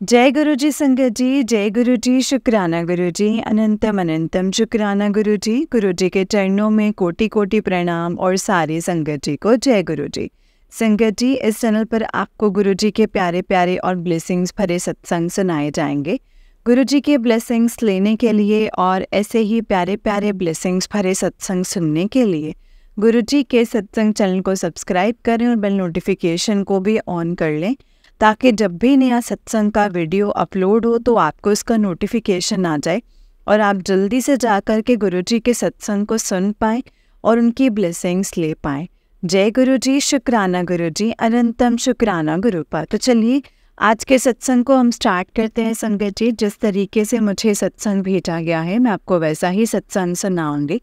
जय गुरु जी संगत जी, जय गुरु जी, शुक्राना गुरु जी, अनंतम अनंतम शुक्राना गुरु जी के चरणों में कोटि कोटि प्रणाम और सारी संगत जी को जय गुरु जी। संगत जी, इस चैनल पर आपको गुरु जी के प्यारे प्यारे और ब्लेसिंग्स भरे सत्संग सुनाए जाएंगे। गुरु जी के ब्लेसिंग्स लेने के लिए और ऐसे ही प्यारे प्यारे ब्लेसिंग्स भरे सत्संग सुनने के लिए गुरु जी के सत्संग चैनल को सब्सक्राइब करें और बेल नोटिफिकेशन को भी ऑन कर लें, ताकि जब भी नया सत्संग का वीडियो अपलोड हो तो आपको इसका नोटिफिकेशन आ जाए और आप जल्दी से जाकर के गुरुजी के सत्संग को सुन पाएँ और उनकी ब्लेसिंग्स ले पाएँ। जय गुरु जी, शुक्राना गुरु जी, अनंतम शुक्राना गुरु पर। तो चलिए आज के सत्संग को हम स्टार्ट करते हैं संगत जी। जिस तरीके से मुझे सत्संग भेजा गया है मैं आपको वैसा ही सत्संग सुनाऊंगी।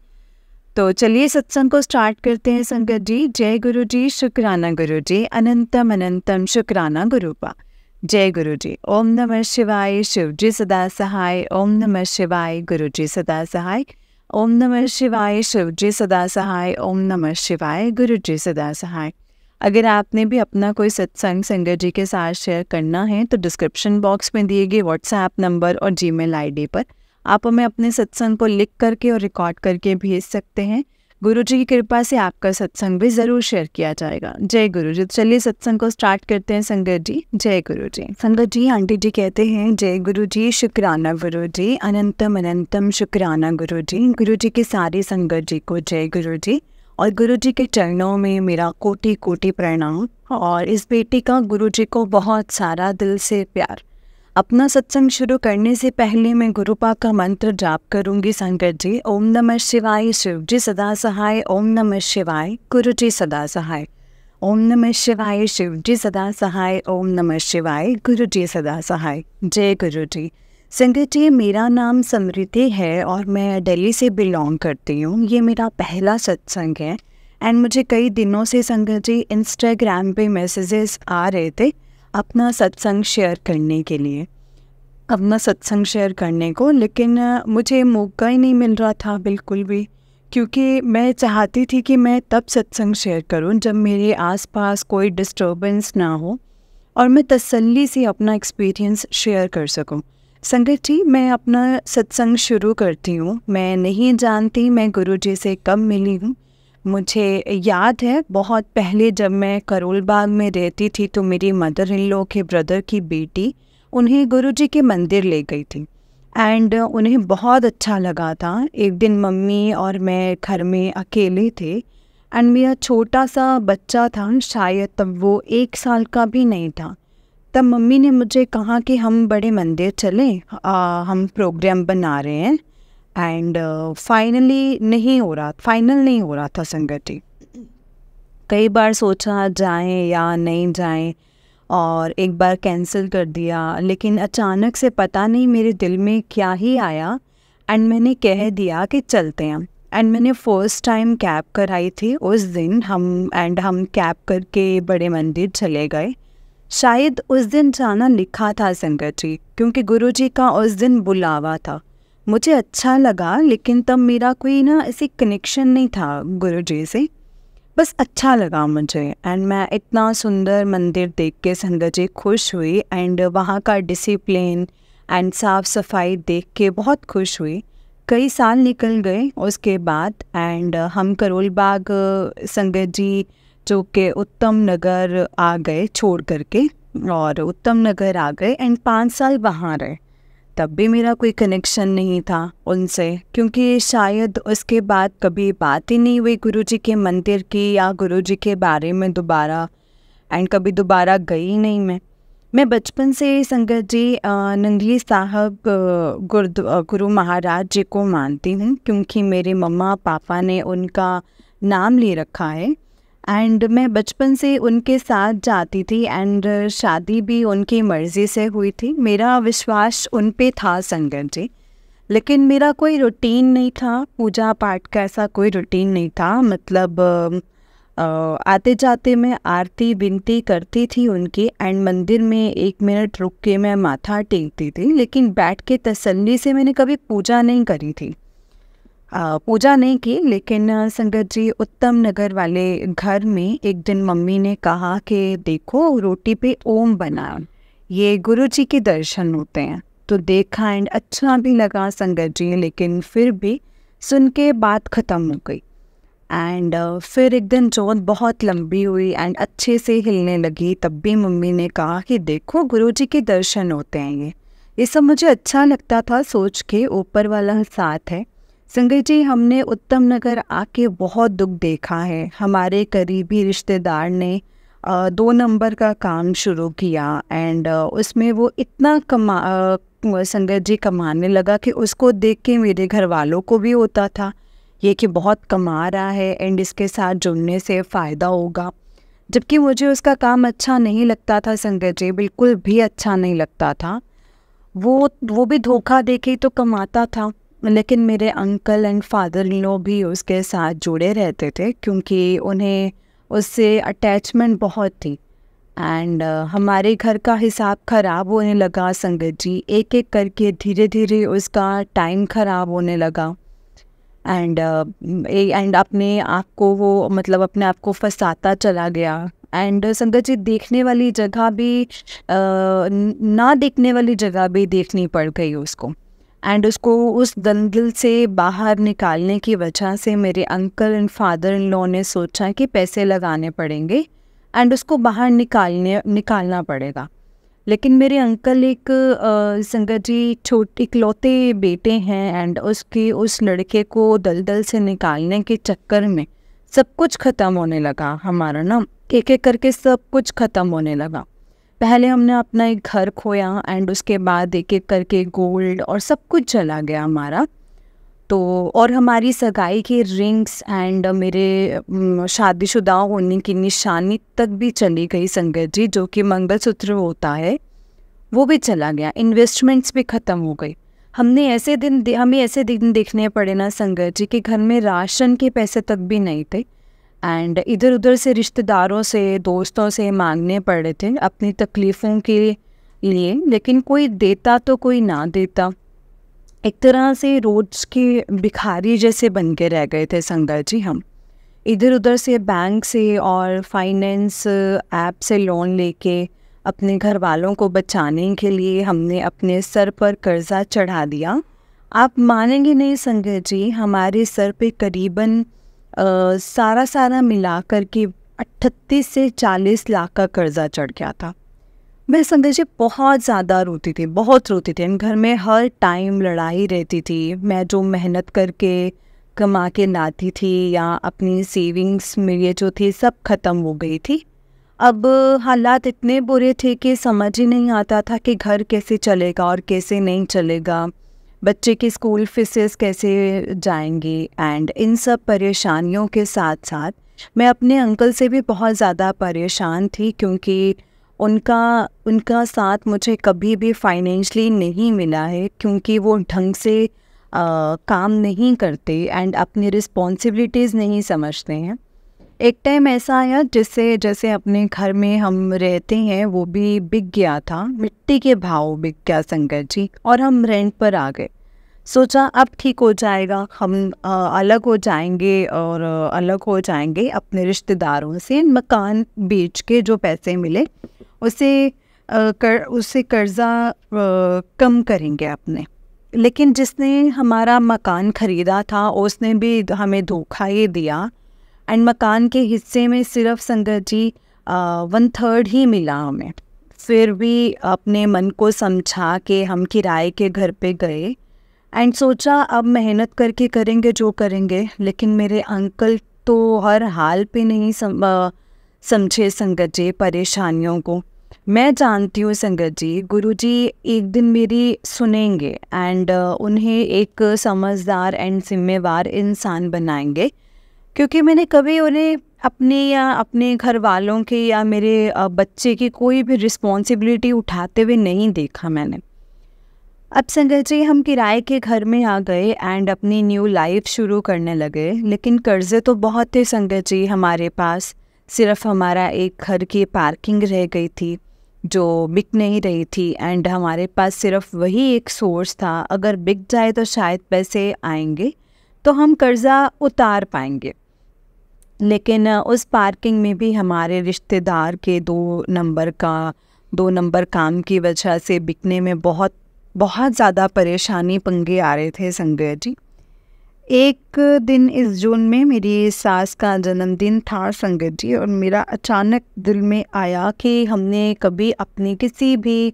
तो चलिए सत्संग को स्टार्ट करते हैं संगत जी। जय गुरु जी, शुक्राना गुरु जी, अनंतम अनंतम शुक्राना गुरुपा। जय गुरु जी। ओम नमः शिवाय, शिव जी सदा सहाय। ओम नमः शिवाय, गुरु जी सदा सहाय। ओम नमः शिवाय, शिव जी सदा सहाय। ओम नमः शिवाय, गुरु जी सदा सहाय। अगर आपने भी अपना कोई सत्संग संगत जी के साथ शेयर करना है तो डिस्क्रिप्शन बॉक्स में दिए गए व्हाट्सएप नंबर और जीमेल आईडी पर आप हमें अपने सत्संग को लिख करके और रिकॉर्ड करके भेज सकते हैं। गुरु जी की कृपा से आपका सत्संग भी ज़रूर शेयर किया जाएगा। जय गुरु जी। चलिए सत्संग को स्टार्ट करते हैं संगत जी। जय गुरु जी। संगत जी, आंटी जी कहते हैं जय गुरु जी, शुक्राना गुरु जी, अनंतम अनंतम शुक्राना गुरु जी। गुरु जी की सारी संगत जी को जय गुरु जी और गुरु जी के चरणों में मेरा कोटि कोटि प्रणाम और इस बेटी का गुरु जी को बहुत सारा दिल से प्यार। अपना सत्संग शुरू करने से पहले मैं गुरुपा का मंत्र जाप करूंगी संगत जी। ओम नमः शिवाय, शिव जी सदा सहाय। ओम नमः शिवाय, गुरु जी सदा सहाय। ओम नमः शिवाय, शिव जी सदा सहाय। ओम नमः शिवाय, गुरु जी सदा सहाय। जय गुरु जी। संगत जी, मेरा नाम समृति है और मैं दिल्ली से बिलोंग करती हूँ। ये मेरा पहला सत्संग है एंड मुझे कई दिनों से संगत जी इंस्टाग्राम पे मैसेजेस आ रहे थे अपना सत्संग शेयर करने के लिए, अपना सत्संग शेयर करने को, लेकिन मुझे मौका ही नहीं मिल रहा था बिल्कुल भी, क्योंकि मैं चाहती थी कि मैं तब सत्संग शेयर करूं जब मेरे आसपास कोई डिस्टर्बेंस ना हो और मैं तसल्ली से अपना एक्सपीरियंस शेयर कर सकूं। संगत जी, मैं अपना सत्संग शुरू करती हूँ। मैं नहीं जानती मैं गुरुजी से कब मिली हूँ। मुझे याद है बहुत पहले जब मैं करोल बाग में रहती थी तो मेरी मदर इन लॉ के ब्रदर की बेटी उन्हें गुरुजी के मंदिर ले गई थी एंड उन्हें बहुत अच्छा लगा था। एक दिन मम्मी और मैं घर में अकेले थे एंड मेरा छोटा सा बच्चा था, शायद तब वो 1 साल का भी नहीं था। तब मम्मी ने मुझे कहा कि हम बड़े मंदिर चलें, हम प्रोग्राम बना रहे हैं एंड फाइनल नहीं हो रहा था संगत जी। कई बार सोचा जाएं या नहीं जाएं और एक बार कैंसिल कर दिया, लेकिन अचानक से पता नहीं मेरे दिल में क्या ही आया एंड मैंने कह दिया कि चलते हैं। एंड मैंने फर्स्ट टाइम कैब कराई थी उस दिन। हम कैब करके बड़े मंदिर चले गए। शायद उस दिन जाना लिखा था संगत जी, क्योंकि गुरुजी का उस दिन बुलावा था। मुझे अच्छा लगा, लेकिन तब मेरा कोई ऐसी कनेक्शन नहीं था गुरुजी से, बस अच्छा लगा मुझे एंड मैं इतना सुंदर मंदिर देख के संगत जी खुश हुई एंड वहाँ का डिसिप्लिन एंड साफ़ सफाई देख के बहुत खुश हुई। कई साल निकल गए उसके बाद एंड हम करोल बाग संगत जी जो कि उत्तम नगर आ गए छोड़ करके, और उत्तम नगर आ गए एंड 5 साल वहाँ रहे। तब भी मेरा कोई कनेक्शन नहीं था उनसे, क्योंकि शायद उसके बाद कभी बात ही नहीं हुई गुरुजी के मंदिर की या गुरुजी के बारे में दोबारा, एंड कभी दोबारा गई नहीं मैं बचपन से संगत जी नंगली साहब गुरु महाराज जी को मानती हूँ, क्योंकि मेरे मम्मा पापा ने उनका नाम ले रखा है एंड मैं बचपन से उनके साथ जाती थी एंड शादी भी उनकी मर्ज़ी से हुई थी। मेरा विश्वास उन पे था संगत जी, लेकिन मेरा कोई रूटीन नहीं था, पूजा पाठ का ऐसा कोई रूटीन नहीं था। मतलब आते जाते मैं आरती विनती करती थी उनकी एंड मंदिर में 1 मिनट रुक के मैं माथा टेकती थी, लेकिन बैठ के तसल्ली से मैंने कभी पूजा नहीं करी थी। पूजा नहीं की, लेकिन संगत जी उत्तम नगर वाले घर में एक दिन मम्मी ने कहा कि देखो रोटी पे ओम बना, ये गुरुजी के दर्शन होते हैं। तो देखा एंड अच्छा भी लगा संगत जी, लेकिन फिर भी सुन के बात ख़त्म हो गई। एंड फिर एक दिन जोत बहुत लंबी हुई एंड अच्छे से हिलने लगी। तब भी मम्मी ने कहा कि देखो गुरुजी के दर्शन होते हैं। ये सब मुझे अच्छा लगता था सोच के ऊपर वाला साथ है। संगत जी, हमने उत्तम नगर आके बहुत दुख देखा है। हमारे करीबी रिश्तेदार ने 2 नंबर का काम शुरू किया एंड उसमें वो इतना संगत जी कमाने लगा कि उसको देख के मेरे घर वालों को भी होता था ये कि बहुत कमा रहा है एंड इसके साथ जुड़ने से फ़ायदा होगा। जबकि मुझे उसका काम अच्छा नहीं लगता था संगत जी, बिल्कुल भी अच्छा नहीं लगता था। वो भी धोखा दे के तो कमाता था, लेकिन मेरे uncle and father in law भी उसके साथ जुड़े रहते थे क्योंकि उन्हें उससे अटैचमेंट बहुत थी। एंड हमारे घर का हिसाब ख़राब होने लगा संगत जी। एक एक करके धीरे धीरे उसका टाइम ख़राब होने लगा एंड अपने आप को वो मतलब अपने आप को फंसाता चला गया। एंड संगत जी, देखने वाली जगह भी ना देखने वाली जगह भी देखनी पड़ गई उसको। एंड उसको उस दलदल से बाहर निकालने की वजह से मेरे uncle and father in law ने सोचा कि पैसे लगाने पड़ेंगे एंड उसको बाहर निकालना पड़ेगा। लेकिन मेरे अंकल एक संगत जी छोटे इकलौते बेटे हैं एंड उसके उस लड़के को दलदल से निकालने के चक्कर में सब कुछ ख़त्म होने लगा। हमारा ना एक एक करके सब कुछ ख़त्म होने लगा। पहले हमने अपना एक घर खोया एंड उसके बाद एक एक करके गोल्ड और सब कुछ चला गया हमारा। तो और हमारी सगाई की रिंग्स एंड मेरे शादीशुदा होने की निशानी तक भी चली गई संगत जी, जो कि मंगलसूत्र होता है वो भी चला गया। इन्वेस्टमेंट्स भी ख़त्म हो गई। हमें ऐसे दिन देखने पड़े ना संगत जी कि घर में राशन के पैसे तक भी नहीं थे एंड इधर उधर से रिश्तेदारों से दोस्तों से मांगने पड़े थे अपनी तकलीफ़ों के लिए, लेकिन कोई देता तो कोई ना देता। एक तरह से रोज के भिखारी जैसे बन के रह गए थे संगत जी हम। इधर उधर से बैंक से और फाइनेंस ऐप से लोन लेके अपने घर वालों को बचाने के लिए हमने अपने सर पर कर्जा चढ़ा दिया। आप मानेंगे नहीं संगत जी, हमारे सर पे करीबन सारा मिला कर के 38 से 40 लाख का कर्जा चढ़ गया था। मैं संगत जी बहुत ज़्यादा रोती थी, बहुत रोती थी। घर में हर टाइम लड़ाई रहती थी। मैं जो मेहनत करके कमा के लाती थी या अपनी सेविंग्स मेरी जो थी सब ख़त्म हो गई थी। अब हालात इतने बुरे थे कि समझ ही नहीं आता था कि घर कैसे चलेगा और कैसे नहीं चलेगा, बच्चे की स्कूल फीसेस कैसे जाएंगी। एंड इन सब परेशानियों के साथ साथ मैं अपने अंकल से भी बहुत ज़्यादा परेशान थी क्योंकि उनका साथ मुझे कभी भी फाइनेंशली नहीं मिला है क्योंकि वो ढंग से काम नहीं करते एंड अपनी रिस्पॉन्सिबिलिटीज़ नहीं समझते हैं। एक टाइम ऐसा आया जिससे जैसे अपने घर में हम रहते हैं वो भी बिक गया था, मिट्टी के भाव बिक गया संगत जी, और हम रेंट पर आ गए। सोचा अब ठीक हो जाएगा, हम अलग हो जाएंगे और अलग हो जाएंगे अपने रिश्तेदारों से। मकान बेच के जो पैसे मिले उससे कर्ज़ा कम करेंगे अपने। लेकिन जिसने हमारा मकान ख़रीदा था उसने भी हमें धोखा ही दिया एंड मकान के हिस्से में सिर्फ संगत जी 1/3 ही मिला हमें। फिर भी अपने मन को समझा के हम किराए के घर पे गए एंड सोचा अब मेहनत करके करेंगे जो करेंगे। लेकिन मेरे अंकल तो हर हाल पे नहीं समझे संगत जी परेशानियों को। मैं जानती हूँ संगत जी, गुरुजी एक दिन मेरी सुनेंगे एंड उन्हें एक समझदार एंड जिम्मेवार इंसान बनाएंगे, क्योंकि मैंने कभी उन्हें अपने या अपने घर वालों के या मेरे बच्चे की कोई भी रिस्पॉन्सिबिलिटी उठाते हुए नहीं देखा मैंने। अब संगत जी हम किराए के घर में आ गए एंड अपनी न्यू लाइफ शुरू करने लगे। लेकिन कर्ज़े तो बहुत थे संगत जी हमारे पास। सिर्फ हमारा एक घर की पार्किंग रह गई थी जो बिक नहीं रही थी एंड हमारे पास सिर्फ वही एक सोर्स था। अगर बिक जाए तो शायद पैसे आएंगे तो हम कर्ज़ा उतार पाएंगे। लेकिन उस पार्किंग में भी हमारे रिश्तेदार के 2 नंबर का 2 नंबर काम की वजह से बिकने में बहुत बहुत ज़्यादा परेशानी पंगे आ रहे थे संगत जी। एक दिन इस जून में मेरी सास का जन्मदिन था संगत जी, और मेरा अचानक दिल में आया कि हमने कभी अपनी किसी भी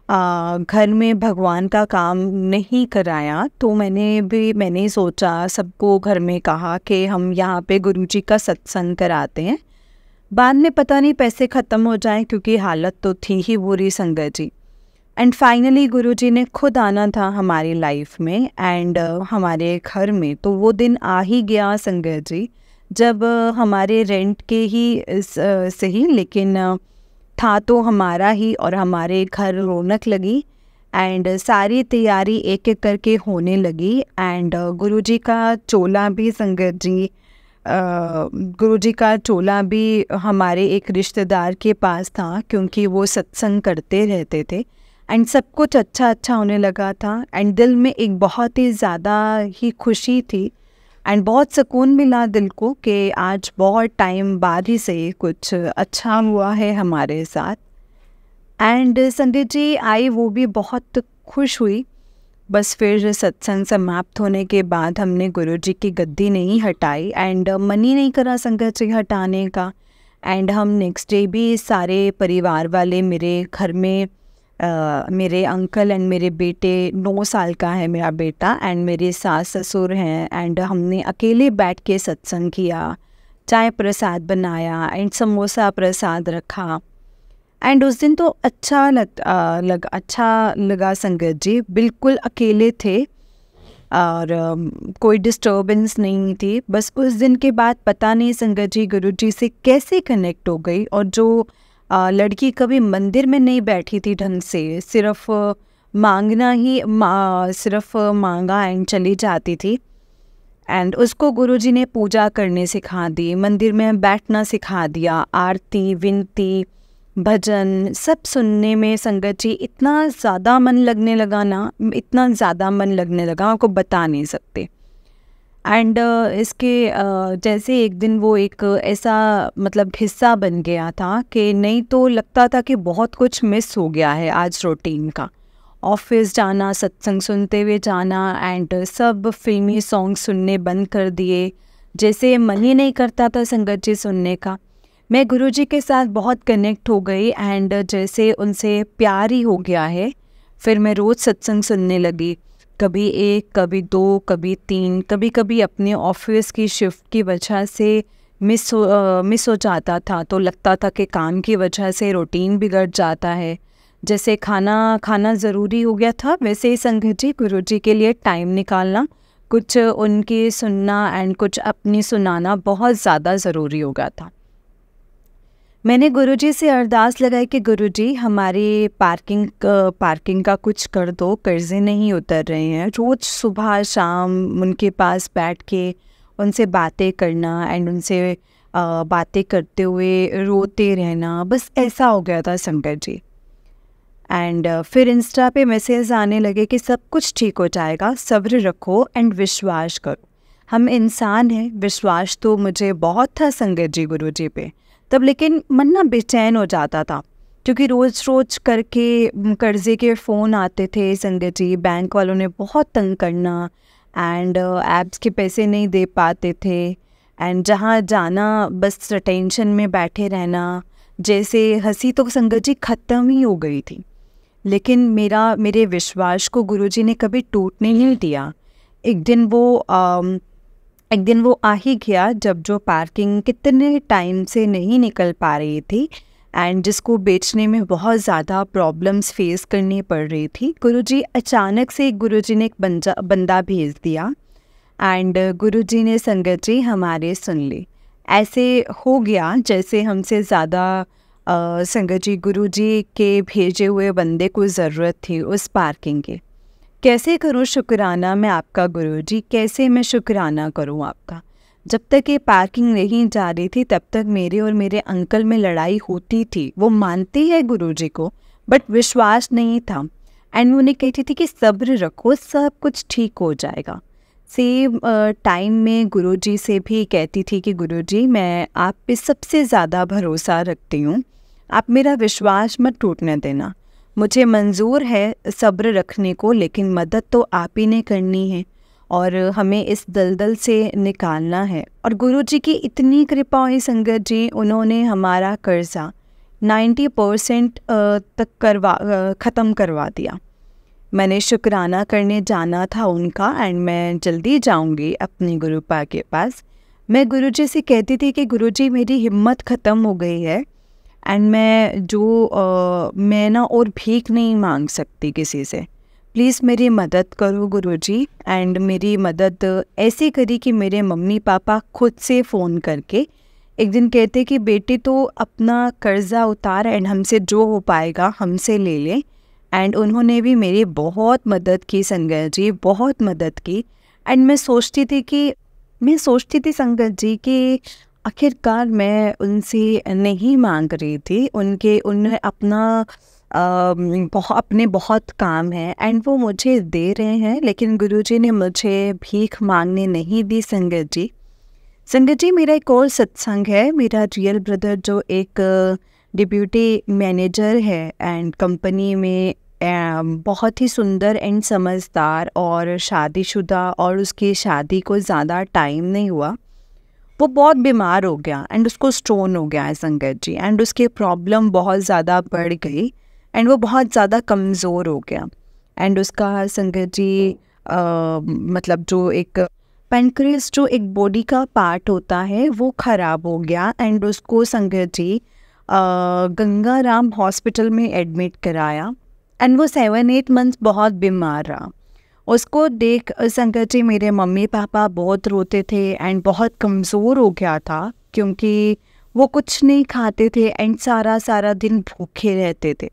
घर में भगवान का काम नहीं कराया, तो मैंने सोचा, सबको घर में कहा कि हम यहाँ पे गुरुजी का सत्संग कराते हैं। बाद में पता नहीं पैसे ख़त्म हो जाएं, क्योंकि हालत तो थी ही बुरी संगत जी। एंड फाइनली गुरुजी ने खुद आना था हमारी लाइफ में एंड हमारे घर में। तो वो दिन आ ही गया संगत जी, जब हमारे रेंट के ही सही, लेकिन था तो हमारा ही, और हमारे घर रौनक लगी एंड सारी तैयारी एक एक करके होने लगी। एंड गुरुजी का चोला भी संगत जी, गुरुजी का चोला भी हमारे एक रिश्तेदार के पास था, क्योंकि वो सत्संग करते रहते थे। एंड सब कुछ अच्छा अच्छा होने लगा था एंड दिल में एक बहुत ही ज़्यादा ही खुशी थी एंड बहुत सुकून मिला दिल को कि आज बहुत टाइम बाद ही से कुछ अच्छा हुआ है हमारे साथ। एंड संदीप जी आई, वो भी बहुत खुश हुई। बस फिर सत्संग समाप्त होने के बाद हमने गुरुजी की गद्दी नहीं हटाई एंड मन ही नहीं करा संगत जी हटाने का। एंड हम नेक्स्ट डे भी सारे परिवार वाले मेरे घर में, मेरे अंकल एंड मेरे बेटे, 9 साल का है मेरा बेटा, एंड मेरे सास ससुर हैं, एंड हमने अकेले बैठ के सत्संग किया, चाय प्रसाद बनाया एंड समोसा प्रसाद रखा। एंड उस दिन तो अच्छा लगा संगत जी, बिल्कुल अकेले थे और कोई डिस्टर्बेंस नहीं थी। बस उस दिन के बाद पता नहीं संगत जी गुरुजी से कैसे कनेक्ट हो गई, और जो लड़की कभी मंदिर में नहीं बैठी थी ढंग से, सिर्फ सिर्फ मांगा एंड चली जाती थी, एंड उसको गुरुजी ने पूजा करने सिखा दी, मंदिर में बैठना सिखा दिया, आरती विनती भजन सब सुनने में संगत जी इतना ज़्यादा मन लगने लगा ना, इतना ज़्यादा मन लगने लगा, आपको बता नहीं सकते। एंड इसके जैसे एक दिन वो एक ऐसा मतलब हिस्सा बन गया था कि नहीं तो लगता था कि बहुत कुछ मिस हो गया है आज रूटीन का। ऑफिस जाना, सत्संग सुनते हुए जाना एंड सब फिल्मी सॉन्ग सुनने बंद कर दिए, जैसे मन ही नहीं करता था संगत जी सुनने का। मैं गुरुजी के साथ बहुत कनेक्ट हो गई एंड जैसे उनसे प्यार ही हो गया है। फिर मैं रोज़ सत्संग सुनने लगी, कभी 1, कभी 2, कभी 3, कभी कभी अपने ऑफिस की शिफ्ट की वजह से मिस हो जाता था, तो लगता था कि काम की वजह से रूटीन बिगड़ जाता है। जैसे खाना ज़रूरी हो गया था, वैसे ही संगत जी गुरुजी के लिए टाइम निकालना, कुछ उनकी सुनना एंड कुछ अपनी सुनाना बहुत ज़्यादा ज़रूरी हो गया था। मैंने गुरुजी से अरदास लगाई कि गुरुजी हमारी पार्किंग का कुछ कर दो, कर्जे नहीं उतर रहे हैं। रोज़ सुबह शाम उनके पास बैठ के उनसे बातें करना एंड उनसे बातें करते हुए रोते रहना, बस ऐसा हो गया था संगत जी। एंड फिर इंस्टा पे मैसेज आने लगे कि सब कुछ ठीक हो जाएगा, सब्र रखो एंड विश्वास करो। हम इंसान हैं, विश्वास तो मुझे बहुत था संगत जी गुरुजी पे तब, लेकिन मन ना बेचैन हो जाता था, क्योंकि रोज़ करके कर्जे के फ़ोन आते थे संगत जी, बैंक वालों ने बहुत तंग करना एंड ऐप्स के पैसे नहीं दे पाते थे एंड जहाँ जाना बस टेंशन में बैठे रहना, जैसे हंसी तो संगत जी ख़त्म ही हो गई थी। लेकिन मेरे विश्वास को गुरुजी ने कभी टूटने नहीं दिया। एक दिन वो आ ही गया, जब जो पार्किंग कितने टाइम से नहीं निकल पा रही थी एंड जिसको बेचने में बहुत ज़्यादा प्रॉब्लम्स फेस करनी पड़ रही थी, गुरुजी अचानक से गुरुजी ने एक बंदा भेज दिया एंड गुरुजी ने संगत जी हमारे सुन ली। ऐसे हो गया जैसे हमसे ज़्यादा संगत जी गुरुजी के भेजे हुए बंदे को ज़रूरत थी उस पार्किंग की। कैसे करूं शुक्राना मैं आपका गुरुजी, कैसे मैं शुक्राना करूं आपका। जब तक ये पार्किंग नहीं जा रही थी तब तक मेरे और मेरे अंकल में लड़ाई होती थी। वो मानती है गुरुजी को बट विश्वास नहीं था एंड उन्हें कहती थी कि सब्र रखो, सब कुछ ठीक हो जाएगा। सेम टाइम में गुरुजी से भी कहती थी कि गुरुजी मैं आप पे सबसे ज़्यादा भरोसा रखती हूँ, आप मेरा विश्वास मत टूटने देना। मुझे मंजूर है सब्र रखने को, लेकिन मदद तो आप ही ने करनी है और हमें इस दलदल से निकालना है। और गुरुजी की इतनी कृपा हुई संगत जी, उन्होंने हमारा कर्जा 90% तक ख़त्म करवा दिया। मैंने शुक्राना करने जाना था उनका एंड मैं जल्दी जाऊंगी अपने गुरुपा के पास। मैं गुरुजी से कहती थी कि गुरुजी मेरी हिम्मत ख़त्म हो गई है एंड मैं ना और भीख नहीं मांग सकती किसी से। प्लीज़ मेरी मदद करो गुरुजी। एंड मेरी मदद ऐसी करी कि मेरे मम्मी पापा खुद से फ़ोन करके एक दिन कहते कि बेटी तो अपना कर्ज़ा उतार एंड हमसे जो हो पाएगा हमसे ले ले। एंड उन्होंने भी मेरी बहुत मदद की संगत जी, बहुत मदद की। एंड मैं सोचती थी संगत जी कि आखिरकार मैं उनसे नहीं मांग रही थी, उन्हें अपने बहुत काम है एंड वो मुझे दे रहे हैं, लेकिन गुरुजी ने मुझे भीख मांगने नहीं दी संगत जी। संगत जी, मेरा एक और सत्संग है। मेरा रियल ब्रदर जो एक डिप्यूटी मैनेजर है एंड कंपनी में बहुत ही सुंदर एंड समझदार और शादीशुदा, और उसकी शादी को ज़्यादा टाइम नहीं हुआ, वो बहुत बीमार हो गया एंड उसको स्टोन हो गया है संगत जी। एंड उसकी प्रॉब्लम बहुत ज़्यादा बढ़ गई एंड वो बहुत ज़्यादा कमज़ोर हो गया। एंड उसका संगत जी मतलब जो एक पेनक्रियास जो एक बॉडी का पार्ट होता है वो ख़राब हो गया एंड उसको संगत जी गंगाराम हॉस्पिटल में एडमिट कराया एंड वो 7-8 मंथ्स बहुत बीमार रहा। उसको देख संगत जी मेरे मम्मी पापा बहुत रोते थे एंड बहुत कमज़ोर हो गया था, क्योंकि वो कुछ नहीं खाते थे एंड सारा दिन भूखे रहते थे।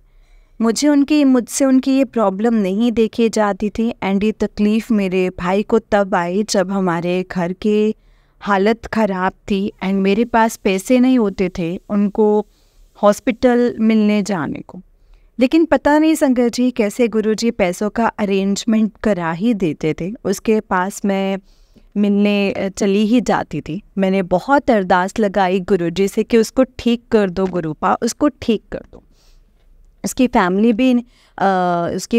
मुझसे उनकी ये प्रॉब्लम नहीं देखी जाती थी एंड ये तकलीफ़ मेरे भाई को तब आई जब हमारे घर के हालत ख़राब थी एंड मेरे पास पैसे नहीं होते थे उनको हॉस्पिटल मिलने जाने को। लेकिन पता नहीं संगत जी कैसे गुरुजी पैसों का अरेंजमेंट करा ही देते थे। उसके पास मैं मिलने चली ही जाती थी। मैंने बहुत अरदास लगाई गुरुजी से कि उसको ठीक कर दो गुरुपा, उसको ठीक कर दो। उसकी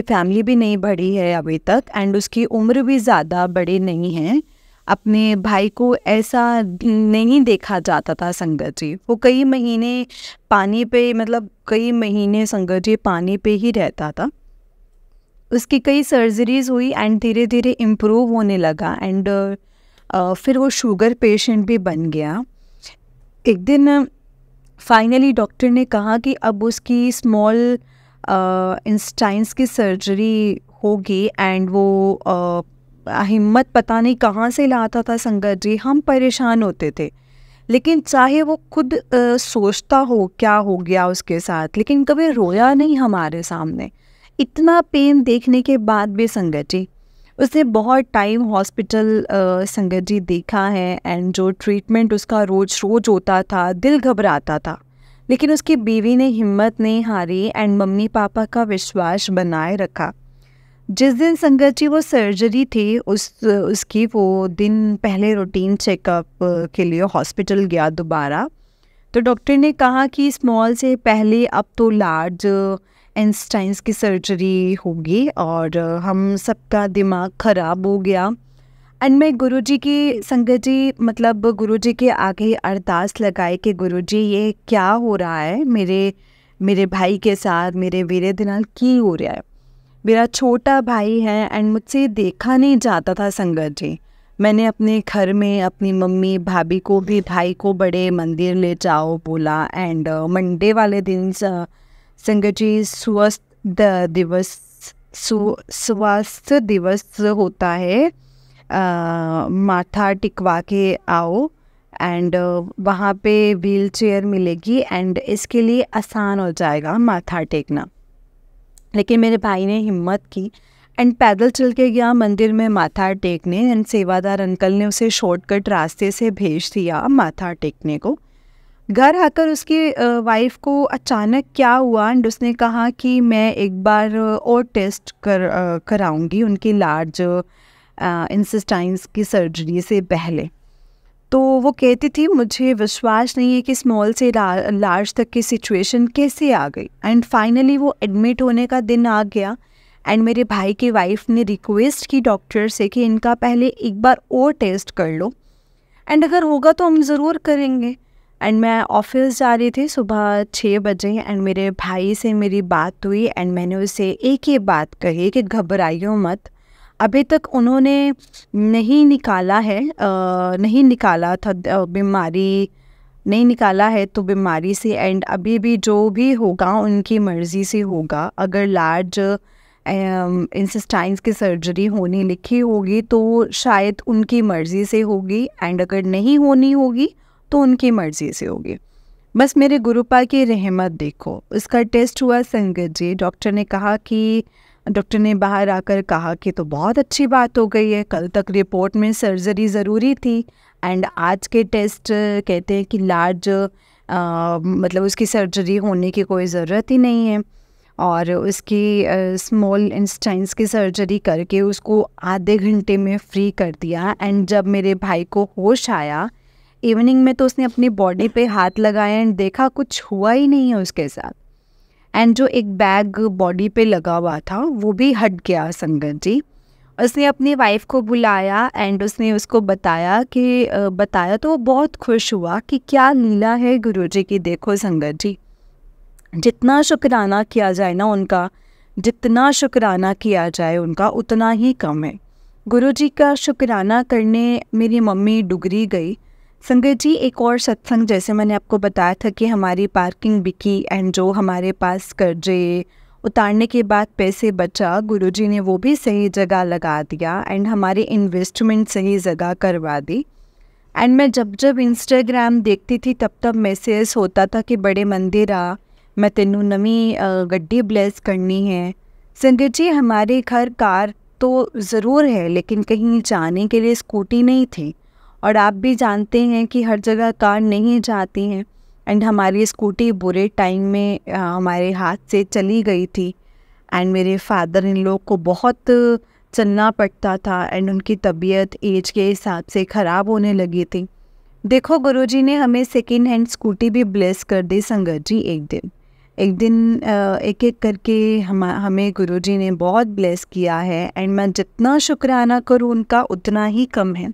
फैमिली भी नहीं बढ़ी है अभी तक एंड उसकी उम्र भी ज़्यादा बड़ी नहीं है। अपने भाई को ऐसा नहीं देखा जाता था संगत जी। वो कई महीने संगत जी पानी पे ही रहता था। उसकी कई सर्जरीज हुई एंड धीरे धीरे इम्प्रूव होने लगा एंड फिर वो शुगर पेशेंट भी बन गया। एक दिन फाइनली डॉक्टर ने कहा कि अब उसकी स्मॉल इंस्टाइन्स की सर्जरी होगी एंड वो हिम्मत पता नहीं कहाँ से लाता था संगत जी। हम परेशान होते थे, लेकिन चाहे वो खुद सोचता हो क्या हो गया उसके साथ, लेकिन कभी रोया नहीं हमारे सामने। इतना पेन देखने के बाद भी संगत जी उसने बहुत टाइम हॉस्पिटल संगत जी देखा है एंड जो ट्रीटमेंट उसका रोज होता था, दिल घबराता था, लेकिन उसकी बीवी ने हिम्मत नहीं हारी एंड मम्मी पापा का विश्वास बनाए रखा। जिस दिन संगत जी वो सर्जरी थी उसकी वो दिन पहले रूटीन चेकअप के लिए हॉस्पिटल गया दोबारा, तो डॉक्टर ने कहा कि स्मॉल से पहले अब तो लार्ज इंस्टाइन्स की सर्जरी होगी और हम सबका दिमाग ख़राब हो गया। एंड मैं गुरुजी की संगत जी मतलब गुरुजी के आगे अरदास लगाई कि गुरुजी ये क्या हो रहा है मेरे भाई के साथ, मेरे वीरे दिनाल की हो रहा है। मेरा छोटा भाई है एंड मुझसे देखा नहीं जाता था संगत जी। मैंने अपने घर में अपनी मम्मी भाभी को भी भाई को बड़े मंदिर ले जाओ बोला एंड मंडे वाले दिन संगत जी स्वास्थ्य दिवस होता है, माथा टिकवा के आओ एंड वहाँ पे व्हील चेयर मिलेगी एंड इसके लिए आसान हो जाएगा माथा टेकना। लेकिन मेरे भाई ने हिम्मत की एंड पैदल चल के गया मंदिर में माथा टेकने एंड सेवादार अंकल ने उसे शॉर्टकट रास्ते से भेज दिया माथा टेकने को। घर आकर उसकी वाइफ को अचानक क्या हुआ एंड उसने कहा कि मैं एक बार और टेस्ट कराऊंगी उनकी लार्ज इंटेस्टाइन्स की सर्जरी से पहले। तो वो कहती थी मुझे विश्वास नहीं है कि स्मॉल से लार्ज तक की सिचुएशन कैसे आ गई। एंड फाइनली वो एडमिट होने का दिन आ गया एंड मेरे भाई की वाइफ ने रिक्वेस्ट की डॉक्टर से कि इनका पहले एक बार और टेस्ट कर लो एंड अगर होगा तो हम ज़रूर करेंगे। एंड मैं ऑफिस जा रही थी सुबह 6 बजे एंड मेरे भाई से मेरी बात हुई एंड मैंने उसे एक ही बात कही कि घबराइयो मत। अभी तक उन्होंने नहीं निकाला है, नहीं निकाला था बीमारी, नहीं निकाला है तो बीमारी से। एंड अभी भी जो भी होगा उनकी मर्ज़ी से होगा। अगर लार्ज इंटेस्टाइन्स की सर्जरी होनी लिखी होगी तो शायद उनकी मर्ज़ी से होगी एंड अगर नहीं होनी होगी तो उनकी मर्ज़ी से होगी। बस मेरे गुरुपा की रहमत देखो। उसका टेस्ट हुआ संगत जी। डॉक्टर ने बाहर आकर कहा कि तो बहुत अच्छी बात हो गई है, कल तक रिपोर्ट में सर्जरी ज़रूरी थी एंड आज के टेस्ट कहते हैं कि लार्ज मतलब उसकी सर्जरी होने की कोई ज़रूरत ही नहीं है। और उसकी स्मॉल इंटेस्टाइन्स की सर्जरी करके उसको आधे घंटे में फ्री कर दिया। एंड जब मेरे भाई को होश आया इवनिंग में तो उसने अपनी बॉडी पे हाथ लगाया एंड देखा कुछ हुआ ही नहीं है उसके साथ। एंड जो एक बैग बॉडी पे लगा हुआ था वो भी हट गया संगत जी। उसने अपनी वाइफ को बुलाया एंड उसने उसको बताया तो वो बहुत खुश हुआ कि क्या लीला है गुरुजी की। देखो संगत जी, जितना शुक्राना किया जाए ना उनका, जितना शुक्राना किया जाए उनका उतना ही कम है। गुरुजी का शुक्राना करने मेरी मम्मी डुगरी गई। संगत जी एक और सत्संग, जैसे मैंने आपको बताया था कि हमारी पार्किंग बिकी एंड जो हमारे पास कर्जे उतारने के बाद पैसे बचा गुरुजी ने वो भी सही जगह लगा दिया एंड हमारी इन्वेस्टमेंट सही जगह करवा दी। एंड मैं जब इंस्टाग्राम देखती थी तब मैसेज होता था कि बड़े मंदिर आ, मैं तेनू नवी गड्डी ब्लेस करनी है। संगत जी हमारे घर कार तो ज़रूर है लेकिन कहीं जाने के लिए स्कूटी नहीं थी और आप भी जानते हैं कि हर जगह कार नहीं जाती हैं। एंड हमारी स्कूटी बुरे टाइम में हमारे हाथ से चली गई थी एंड मेरे फादर इन लोग को बहुत चलना पड़ता था एंड उनकी तबीयत एज के हिसाब से ख़राब होने लगी थी। देखो गुरुजी ने हमें सेकेंड हैंड स्कूटी भी ब्लेस कर दी संगत जी। एक दिन एक एक करके हमें गुरुजी ने बहुत ब्लेस किया है एंड मैं जितना शुक्राना करूँ उनका उतना ही कम है।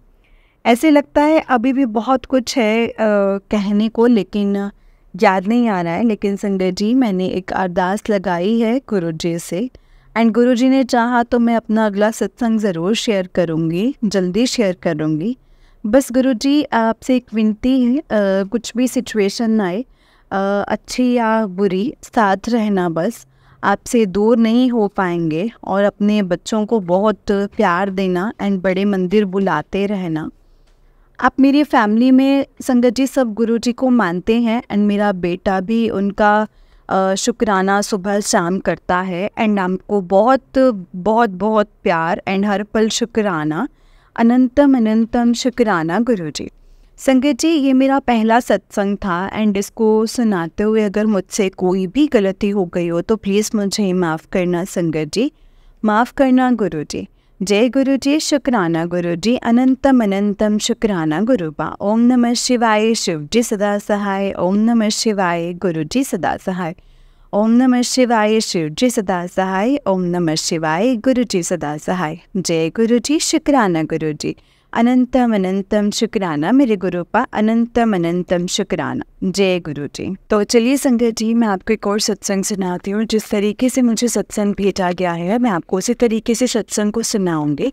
ऐसे लगता है अभी भी बहुत कुछ है कहने को लेकिन याद नहीं आ रहा है। लेकिन संगत जी मैंने एक अरदास लगाई है गुरुजी से एंड गुरुजी ने चाहा तो मैं अपना अगला सत्संग ज़रूर शेयर करूँगी, जल्दी शेयर करूँगी। बस गुरुजी आपसे एक विनती है, कुछ भी सिचुएशन आए अच्छी या बुरी, साथ रहना। बस आपसे दूर नहीं हो पाएंगे और अपने बच्चों को बहुत प्यार देना एंड बड़े मंदिर बुलाते रहना। आप मेरी फैमिली में संगत जी सब गुरुजी को मानते हैं एंड मेरा बेटा भी उनका शुक्राना सुबह शाम करता है एंड आपको बहुत बहुत बहुत प्यार एंड हर पल शुक्राना, अनंतम अनंतम शुक्राना गुरुजी। संगत जी ये मेरा पहला सत्संग था एंड इसको सुनाते हुए अगर मुझसे कोई भी गलती हो गई हो तो प्लीज़ मुझे माफ़ करना संगत जी, माफ़ करना गुरुजी। जय गुरुजी, शुक्राना गुरुजी, अनंतम अनंतम शुक्राना गुरुबा। ओम नमः शिवाय, शिव जी सदा सहाय। ओम नमः शिवाय, गुरुजी सदा सहाय। ओम नमः शिवाय, शिव जी सदा सहाय। ओम नमः शिवाय, गुरुजी सदा सहाय। जय गुरुजी, शुक्राना गुरुजी, अनंतम अनंतम शुक्राना मेरे गुरुपा, अनंतम अनंतम शुक्राना। जय गुरुजी। तो चलिए संगत जी मैं आपको एक और सत्संग सुनाती हूँ। जिस तरीके से मुझे सत्संग भेजा गया है मैं आपको उसी तरीके से सत्संग को सुनाऊंगी।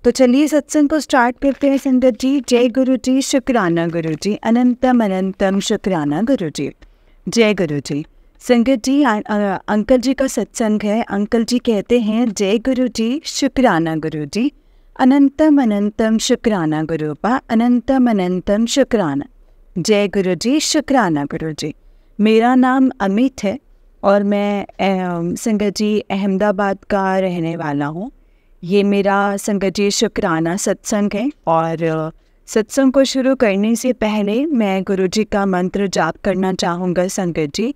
तो चलिए सत्संग को स्टार्ट करते हैं संगत जी। जय गुरुजी, शुक्राना गुरुजी, अनंतम अनंतम शुक्राना गुरुजी। जय गुरुजी। संगत जी अंकल जी का सत्संग है। अंकल जी कहते हैं जय गुरुजी, शुक्राना गुरुजी, अनंतम अनंतम शुक्राना गुरुपा, अनंतम अनंतम शुक्राना। जय गुरुजी, शुक्राना गुरुजी। मेरा नाम अमित है और मैं संगत जी अहमदाबाद का रहने वाला हूँ। ये मेरा संगत जी शुक्राना सत्संग है और सत्संग को शुरू करने से पहले मैं गुरुजी का मंत्र जाप करना चाहूँगा संगत जी।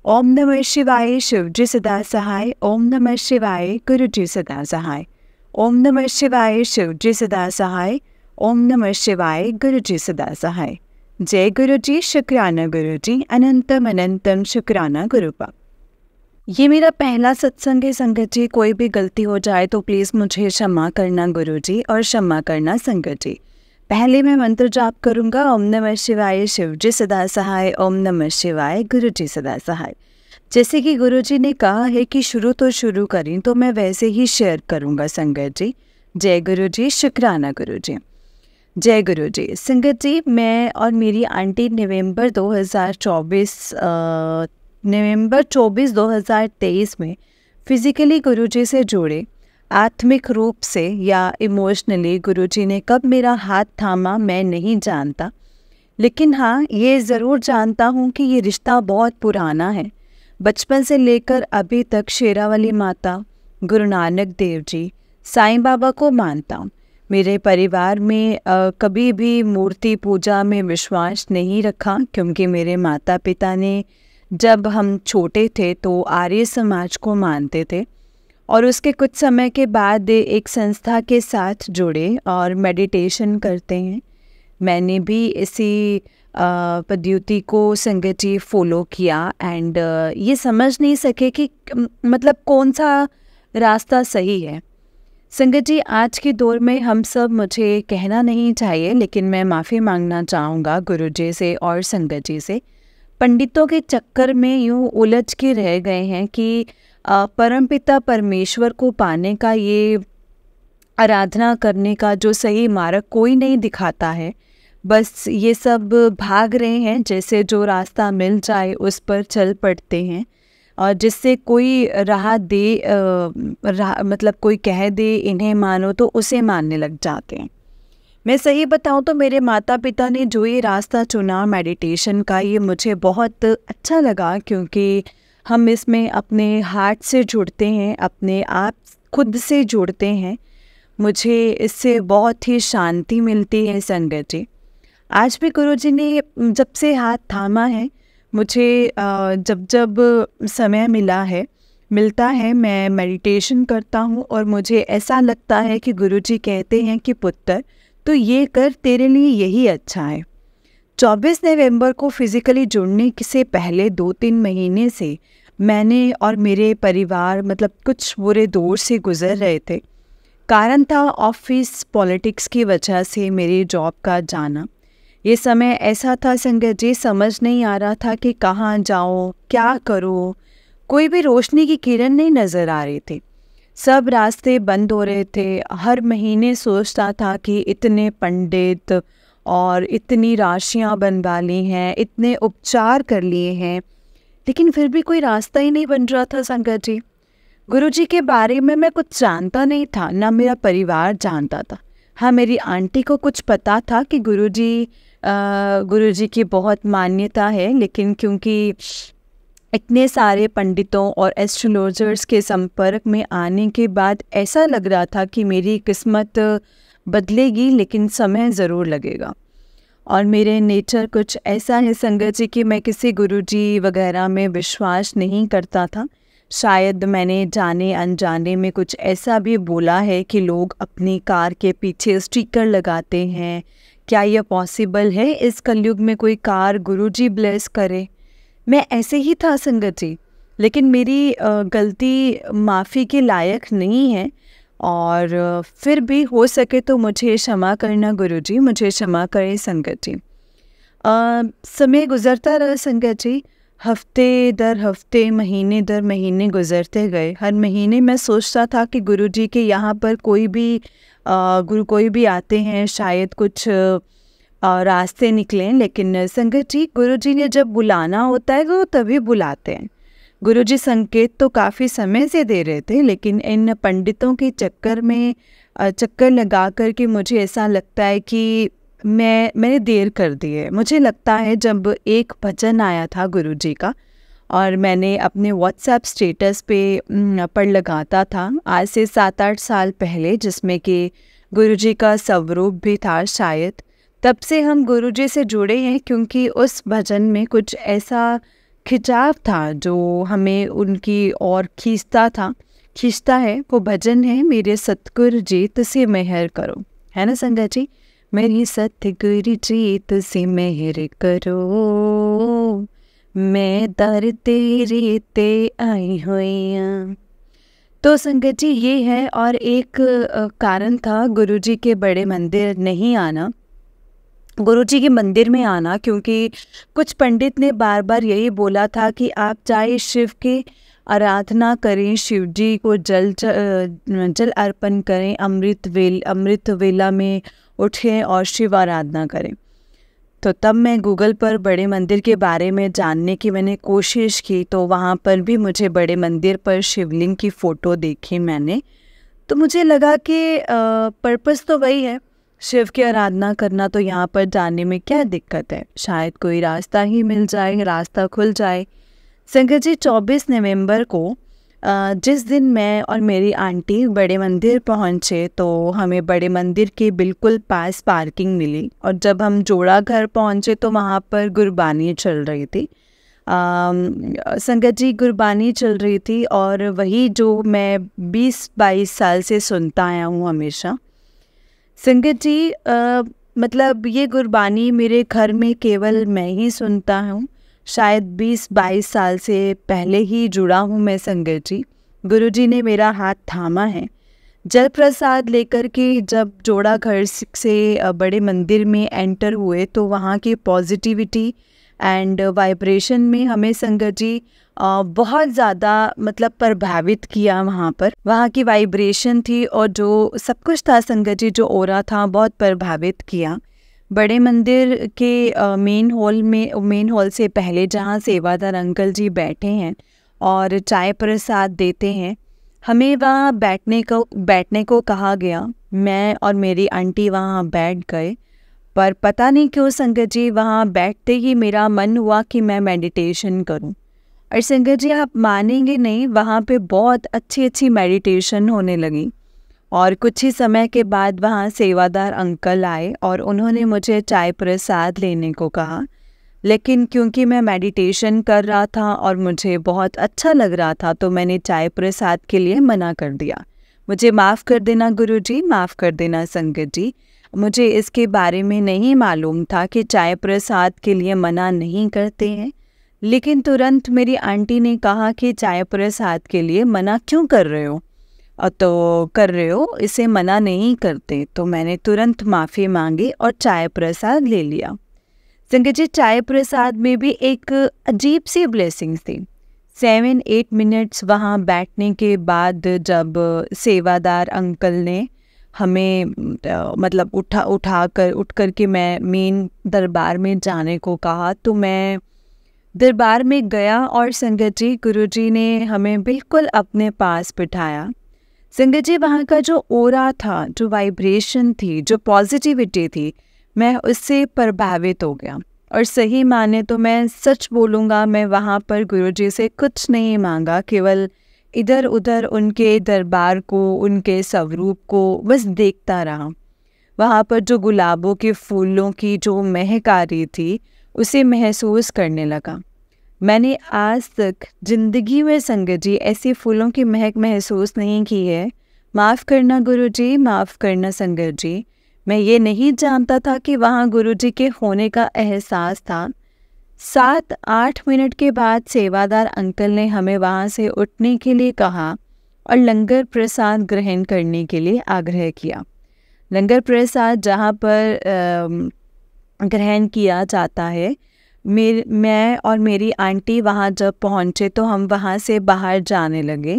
ओम नमः शिवाय, शिव जी सदा सहाय। ओम नमः शिवाय, गुरुजी सदा सहाय। ओम नमः शिवाय, शिव जी सदा सहाय। ओम नमः शिवाय। गुरु जी सदा सहाय। जय गुरु जी, शुक्राना गुरु जी, अनंतम अनंतम शुक्राना गुरुपा। ये मेरा पहला सत्संग है संगत जी। कोई भी गलती हो जाए तो प्लीज़ मुझे क्षमा करना गुरु जी, और क्षमा करना संगत जी। पहले मैं मंत्र जाप करूँगा, ओम नमः शिवाय, शिव जी सदा सहाय। ओम नमः शिवाय, गुरु जी सदा सहाय। जैसे कि गुरु जी ने कहा है कि शुरू तो शुरू करें, तो मैं वैसे ही शेयर करूँगा संगत जी। जय गुरु जी, शुक्राना गुरु जी। जय गुरु जी। संगत जी, मैं और मेरी आंटी नवंबर 24 2023 में फिज़िकली गुरु जी से जुड़े। आत्मिक रूप से या इमोशनली गुरु जी ने कब मेरा हाथ थामा मैं नहीं जानता, लेकिन हाँ ये ज़रूर जानता हूँ कि ये रिश्ता बहुत पुराना है। बचपन से लेकर अभी तक शेरावाली माता, गुरु नानक देव जी, साईं बाबा को मानता हूँ। मेरे परिवार में कभी भी मूर्ति पूजा में विश्वास नहीं रखा, क्योंकि मेरे माता पिता ने जब हम छोटे थे तो आर्य समाज को मानते थे, और उसके कुछ समय के बाद एक संस्था के साथ जुड़े और मेडिटेशन करते हैं। मैंने भी इसी पद्धति को संगत जी फॉलो किया, एंड ये समझ नहीं सके कि मतलब कौन सा रास्ता सही है। संगत जी, आज के दौर में हम सब, मुझे कहना नहीं चाहिए लेकिन मैं माफ़ी मांगना चाहूँगा गुरु जी से और संगत जी से, पंडितों के चक्कर में यूँ उलझ के रह गए हैं कि परमपिता परमेश्वर को पाने का, ये आराधना करने का जो सही मार्ग कोई नहीं दिखाता है। बस ये सब भाग रहे हैं, जैसे जो रास्ता मिल जाए उस पर चल पड़ते हैं, और जिससे कोई राह दे मतलब कोई कह दे इन्हें मानो तो उसे मानने लग जाते हैं। मैं सही बताऊं तो मेरे माता पिता ने जो ये रास्ता चुना मेडिटेशन का, ये मुझे बहुत अच्छा लगा, क्योंकि हम इसमें अपने हार्ट से जुड़ते हैं, अपने आप खुद से जुड़ते हैं। मुझे इससे बहुत ही शांति मिलती है संगत जी। आज भी गुरु जी ने जब से हाथ थामा है, मुझे जब जब समय मिलता है मैं मेडिटेशन करता हूँ, और मुझे ऐसा लगता है कि गुरु जी कहते हैं कि पुत्र तो ये कर, तेरे लिए यही अच्छा है। 24 नवंबर को फिज़िकली जुड़ने से पहले 2-3 महीने से मैंने और मेरे परिवार मतलब कुछ बुरे दौर से गुजर रहे थे। कारण था ऑफिस पॉलिटिक्स की वजह से मेरी जॉब का जाना। ये समय ऐसा था संगत जी, समझ नहीं आ रहा था कि कहाँ जाऊँ, क्या करूँ। कोई भी रोशनी की किरण नहीं नज़र आ रही थी, सब रास्ते बंद हो रहे थे। हर महीने सोचता था कि इतने पंडित और इतनी राशियाँ बनवा ली हैं, इतने उपचार कर लिए हैं, लेकिन फिर भी कोई रास्ता ही नहीं बन रहा था संगत जी। गुरु जी के बारे में मैं कुछ जानता नहीं था, ना मेरा परिवार जानता था। हाँ, मेरी आंटी को कुछ पता था कि गुरु जी की बहुत मान्यता है, लेकिन क्योंकि इतने सारे पंडितों और एस्ट्रोलॉजर्स के संपर्क में आने के बाद ऐसा लग रहा था कि मेरी किस्मत बदलेगी, लेकिन समय ज़रूर लगेगा। और मेरे नेचर कुछ ऐसा है संगत जी कि मैं किसी गुरुजी वगैरह में विश्वास नहीं करता था। शायद मैंने जाने अनजाने में कुछ ऐसा भी बोला है कि लोग अपनी कार के पीछे स्टिकर लगाते हैं। क्या यह पॉसिबल है इस कलयुग में कोई कार गुरुजी ब्लेस करे? मैं ऐसे ही था संगत जी, लेकिन मेरी गलती माफ़ी के लायक नहीं है, और फिर भी हो सके तो मुझे क्षमा करना गुरुजी, मुझे क्षमा करें संगत जी। समय गुज़रता रहा संगत जी, हफ्ते दर हफ्ते, महीने दर महीने गुज़रते गए। हर महीने मैं सोचता था कि गुरुजी के यहाँ पर कोई भी आते हैं, शायद कुछ रास्ते निकलें। लेकिन संगत जी, गुरुजी ने जब बुलाना होता है वो तभी बुलाते हैं। गुरुजी संकेत तो काफ़ी समय से दे रहे थे, लेकिन इन पंडितों के चक्कर लगा कर के मुझे ऐसा लगता है कि मैंने देर कर दी है। मुझे लगता है जब एक भजन आया था गुरुजी का, और मैंने अपने व्हाट्सएप स्टेटस पे पर लगाता था आज से 7-8 साल पहले, जिसमें कि गुरुजी का स्वरूप भी था शायद। तब से हम गुरुजी से जुड़े हैं, क्योंकि उस भजन में कुछ ऐसा खिंचाव था जो हमें उनकी ओर खींचता है। वो भजन है, मेरे सतगुरु जी तुसी मेहर करो, है ना संगत जी। मेरी सतगुरु जी तुसी मेहर करो, मैं दर तेरे ते आई हुई हाँ। तो संगत जी ये है, और एक कारण था गुरुजी के बड़े मंदिर नहीं आना, गुरुजी के मंदिर में आना, क्योंकि कुछ पंडित ने बार बार यही बोला था कि आप चाहे शिव की आराधना करें, शिव जी को जल अर्पण करें, अमृत वेला में उठें और शिव आराधना करें। तो तब मैं गूगल पर बड़े मंदिर के बारे में जानने की मैंने कोशिश की, तो वहाँ पर भी मुझे बड़े मंदिर पर शिवलिंग की फ़ोटो देखी मैंने। तो मुझे लगा कि पर्पस तो वही है, शिव की आराधना करना, तो यहाँ पर जाने में क्या दिक्कत है, शायद कोई रास्ता ही मिल जाए, रास्ता खुल जाए। संगत जी 24 नवंबर को जिस दिन मैं और मेरी आंटी बड़े मंदिर पहुँचे, तो हमें बड़े मंदिर के बिल्कुल पास पार्किंग मिली, और जब हम जोड़ा घर पहुँचे तो वहाँ पर गुरबानी चल रही थी। संगत जी गुरबानी चल रही थी, और वही जो मैं 20-22 साल से सुनता आया हूँ हमेशा। संगत जी मतलब ये गुरबानी मेरे घर में केवल मैं ही सुनता हूँ, शायद 20-22 साल से पहले ही जुड़ा हूँ मैं संगत जी। गुरुजी ने मेरा हाथ थामा है। जल प्रसाद लेकर के जब जोड़ा घर से बड़े मंदिर में एंटर हुए, तो वहाँ की पॉजिटिविटी एंड वाइब्रेशन में हमें संगत जी बहुत ज़्यादा मतलब प्रभावित किया। वहाँ की वाइब्रेशन थी, और जो सब कुछ था संगत जी, जो ओरा था, बहुत प्रभावित किया। बड़े मंदिर के मेन हॉल से पहले जहाँ सेवादार अंकल जी बैठे हैं और चाय प्रसाद देते हैं, हमें वहाँ बैठने को कहा गया। मैं और मेरी आंटी वहाँ बैठ गए, पर पता नहीं क्यों संगत जी वहाँ बैठते ही मेरा मन हुआ कि मैं मेडिटेशन करूँ। और संगत जी आप मानेंगे नहीं, वहाँ पे बहुत अच्छी मेडिटेशन होने लगी। और कुछ ही समय के बाद वहाँ सेवादार अंकल आए और उन्होंने मुझे चाय प्रसाद लेने को कहा, लेकिन क्योंकि मैं मेडिटेशन कर रहा था और मुझे बहुत अच्छा लग रहा था, तो मैंने चाय प्रसाद के लिए मना कर दिया। मुझे माफ़ कर देना गुरुजी, माफ़ कर देना संगत जी, मुझे इसके बारे में नहीं मालूम था कि चाय प्रसाद के लिए मना नहीं करते हैं। लेकिन तुरंत मेरी आंटी ने कहा कि चाय प्रसाद के लिए मना क्यों कर रहे हो, तो कर रहे हो, इसे मना नहीं करते। तो मैंने तुरंत माफ़ी मांगी और चाय प्रसाद ले लिया। संगत जी चाय प्रसाद में भी एक अजीब सी ब्लेसिंग्स थी। 7-8 मिनट्स वहाँ बैठने के बाद जब सेवादार अंकल ने हमें मतलब उठ कर के मैं मेन दरबार में जाने को कहा, तो मैं दरबार में गया और संगत जी गुरुजी ने हमें बिल्कुल अपने पास बिठाया। संगत जी वहाँ का जो ओरा था, जो वाइब्रेशन थी, जो पॉजिटिविटी थी, मैं उससे प्रभावित हो गया। और सही माने तो मैं सच बोलूँगा, मैं वहाँ पर गुरुजी से कुछ नहीं मांगा, केवल इधर उधर उनके दरबार को, उनके स्वरूप को बस देखता रहा। वहाँ पर जो गुलाबों के फूलों की जो महक आ रही थी, उसे महसूस करने लगा। मैंने आज तक ज़िंदगी में संगत जी ऐसे फूलों की महक महसूस नहीं की है। माफ़ करना गुरुजी, माफ़ करना संगत जी, मैं ये नहीं जानता था कि वहाँ गुरुजी के होने का एहसास था। 7-8 मिनट के बाद सेवादार अंकल ने हमें वहाँ से उठने के लिए कहा और लंगर प्रसाद ग्रहण करने के लिए आग्रह किया। लंगर प्रसाद जहाँ पर ग्रहण किया जाता है, मैं और मेरी आंटी वहाँ जब पहुँचे तो हम वहाँ से बाहर जाने लगे,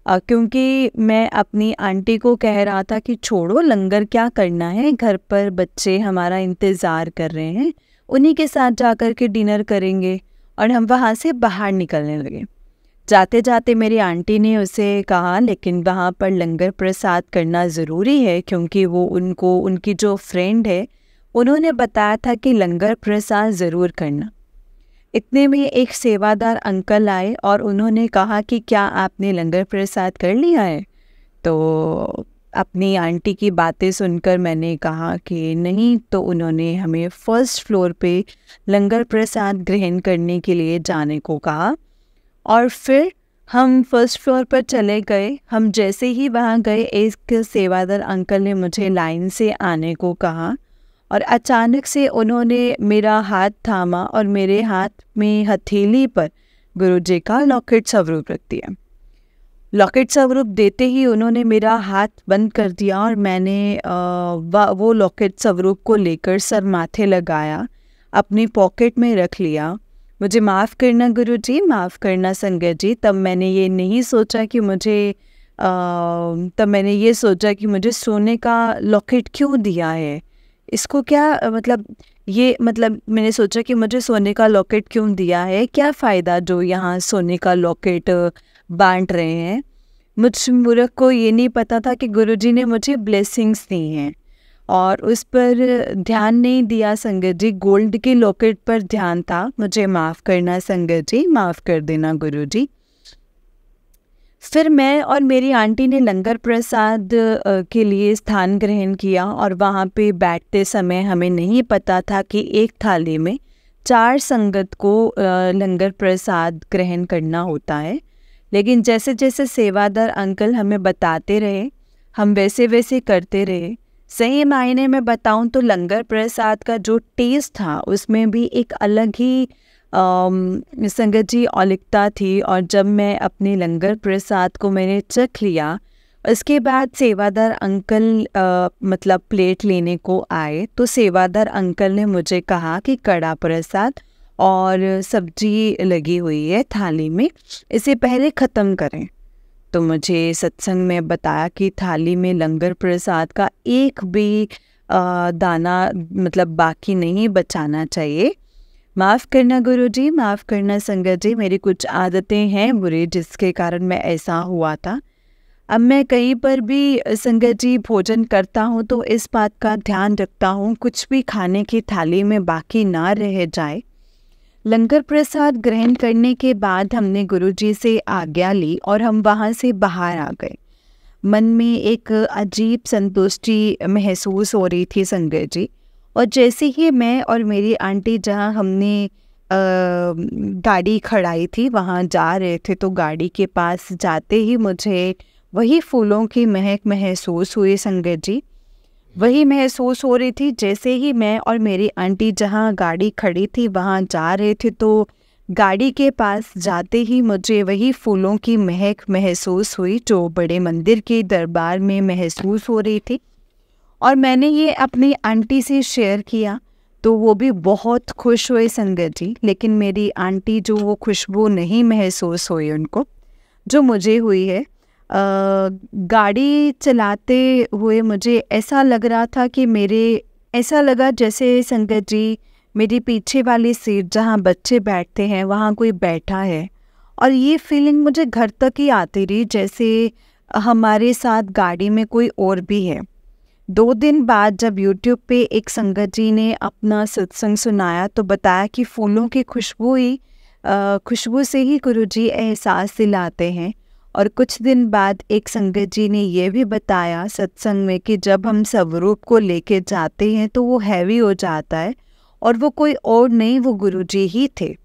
क्योंकि मैं अपनी आंटी को कह रहा था कि छोड़ो, लंगर क्या करना है, घर पर बच्चे हमारा इंतज़ार कर रहे हैं, उन्हीं के साथ जाकर के डिनर करेंगे। और हम वहाँ से बाहर निकलने लगे। जाते जाते मेरी आंटी ने उसे कहा, लेकिन वहाँ पर लंगर प्रसाद करना ज़रूरी है, क्योंकि वो उनकी जो फ्रेंड है उन्होंने बताया था कि लंगर प्रसाद ज़रूर करना। इतने में एक सेवादार अंकल आए और उन्होंने कहा कि क्या आपने लंगर प्रसाद कर लिया है? तो अपनी आंटी की बातें सुनकर मैंने कहा कि नहीं, तो उन्होंने हमें फर्स्ट फ्लोर पे लंगर प्रसाद ग्रहण करने के लिए जाने को कहा। और फिर हम फर्स्ट फ्लोर पर चले गए। हम जैसे ही वहाँ गए, एक सेवादार अंकल ने मुझे लाइन से आने को कहा और अचानक से उन्होंने मेरा हाथ थामा और मेरे हाथ में हथेली पर गुरुजी का लॉकेट स्वरूप रख दिया। लॉकेट स्वरूप देते ही उन्होंने मेरा हाथ बंद कर दिया और मैंने वो लॉकेट स्वरूप को लेकर सर माथे लगाया, अपनी पॉकेट में रख लिया। मुझे माफ़ करना गुरुजी, माफ़ करना संगत जी। तब मैंने ये सोचा कि मुझे सोने का लॉकेट क्यों दिया है, इसको क्या मतलब मैंने सोचा कि मुझे सोने का लॉकेट क्यों दिया है, क्या फ़ायदा जो यहाँ सोने का लॉकेट बांट रहे हैं। मुझ मूर्ख को ये नहीं पता था कि गुरुजी ने मुझे ब्लेसिंग्स दी हैं और उस पर ध्यान नहीं दिया संगत जी। गोल्ड के लॉकेट पर ध्यान था। मुझे माफ़ करना संगत जी, माफ़ कर देना गुरुजी। फिर मैं और मेरी आंटी ने लंगर प्रसाद के लिए स्थान ग्रहण किया और वहाँ पे बैठते समय हमें नहीं पता था कि एक थाली में 4 संगत को लंगर प्रसाद ग्रहण करना होता है। लेकिन जैसे जैसे सेवादार अंकल हमें बताते रहे, हम वैसे वैसे करते रहे। सही मायने में बताऊं तो लंगर प्रसाद का जो टेस्ट था उसमें भी एक अलग ही संगत जी औलिकता थी। और जब मैं अपने लंगर प्रसाद को मैंने चख लिया, उसके बाद सेवादार अंकल प्लेट लेने को आए, तो सेवादार अंकल ने मुझे कहा कि कड़ा प्रसाद और सब्जी लगी हुई है थाली में, इसे पहले ख़त्म करें। तो मुझे सत्संग में बताया कि थाली में लंगर प्रसाद का एक भी दाना बाकी नहीं बचाना चाहिए। माफ़ करना गुरुजी, माफ़ करना संगत जी, मेरी कुछ आदतें हैं बुरी जिसके कारण मैं ऐसा हुआ था। अब मैं कहीं पर भी संगत जी भोजन करता हूँ तो इस बात का ध्यान रखता हूँ कुछ भी खाने की थाली में बाकी ना रह जाए। लंगर प्रसाद ग्रहण करने के बाद हमने गुरुजी से आज्ञा ली और हम वहाँ से बाहर आ गए। मन में एक अजीब संतुष्टि महसूस हो रही थी संगत जी। और जैसे ही मैं और मेरी आंटी जहाँ हमने गाड़ी खड़ाई थी वहाँ जा रहे थे, तो गाड़ी के पास जाते ही मुझे वही फूलों की महक महसूस हुई संगत जी। वही महसूस हो रही थी। जैसे ही मैं और मेरी आंटी जहाँ गाड़ी खड़ी थी वहाँ जा रहे थे, तो गाड़ी के पास जाते ही मुझे वही फूलों की महक महसूस हुई जो बड़े मंदिर के दरबार में महसूस हो रही थी। और मैंने ये अपनी आंटी से शेयर किया तो वो भी बहुत खुश हुए संगत जी। लेकिन मेरी आंटी जो वो खुशबू नहीं महसूस हुई उनको जो मुझे हुई है। गाड़ी चलाते हुए मुझे ऐसा लग रहा था कि ऐसा लगा जैसे संगत जी मेरी पीछे वाली सीट जहाँ बच्चे बैठते हैं वहाँ कोई बैठा है। और ये फीलिंग मुझे घर तक ही आती रही, जैसे हमारे साथ गाड़ी में कोई और भी है। 2 दिन बाद जब YouTube पे एक संगत जी ने अपना सत्संग सुनाया तो बताया कि फूलों की खुशबू से ही गुरुजी एहसास दिलाते हैं। और कुछ दिन बाद एक संगत जी ने ये भी बताया सत्संग में कि जब हम स्वरूप को लेके जाते हैं तो वो हैवी हो जाता है और वो कोई और नहीं, वो गुरुजी ही थे।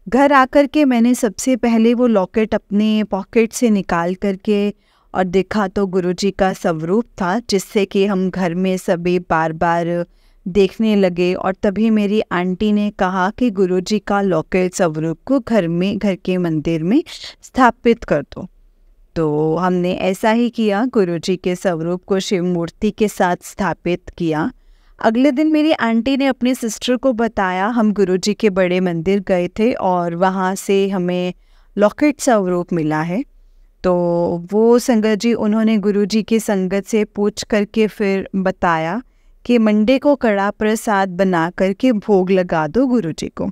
घर आकर के मैंने सबसे पहले वो लॉकेट अपने पॉकेट से निकाल करके और देखा तो गुरुजी का स्वरूप था, जिससे कि हम घर में सभी बार बार देखने लगे। और तभी मेरी आंटी ने कहा कि गुरुजी का लॉकेट स्वरूप को घर के मंदिर में स्थापित कर दो। तो हमने ऐसा ही किया, गुरुजी के स्वरूप को शिव मूर्ति के साथ स्थापित किया। अगले दिन मेरी आंटी ने अपनी सिस्टर को बताया, हम गुरुजी के बड़े मंदिर गए थे और वहाँ से हमें लॉकेट स्वरूप मिला है। तो वो संगत जी उन्होंने गुरुजी की संगत से पूछ करके फिर बताया कि मंडे को कड़ा प्रसाद बना करके भोग लगा दो गुरुजी को।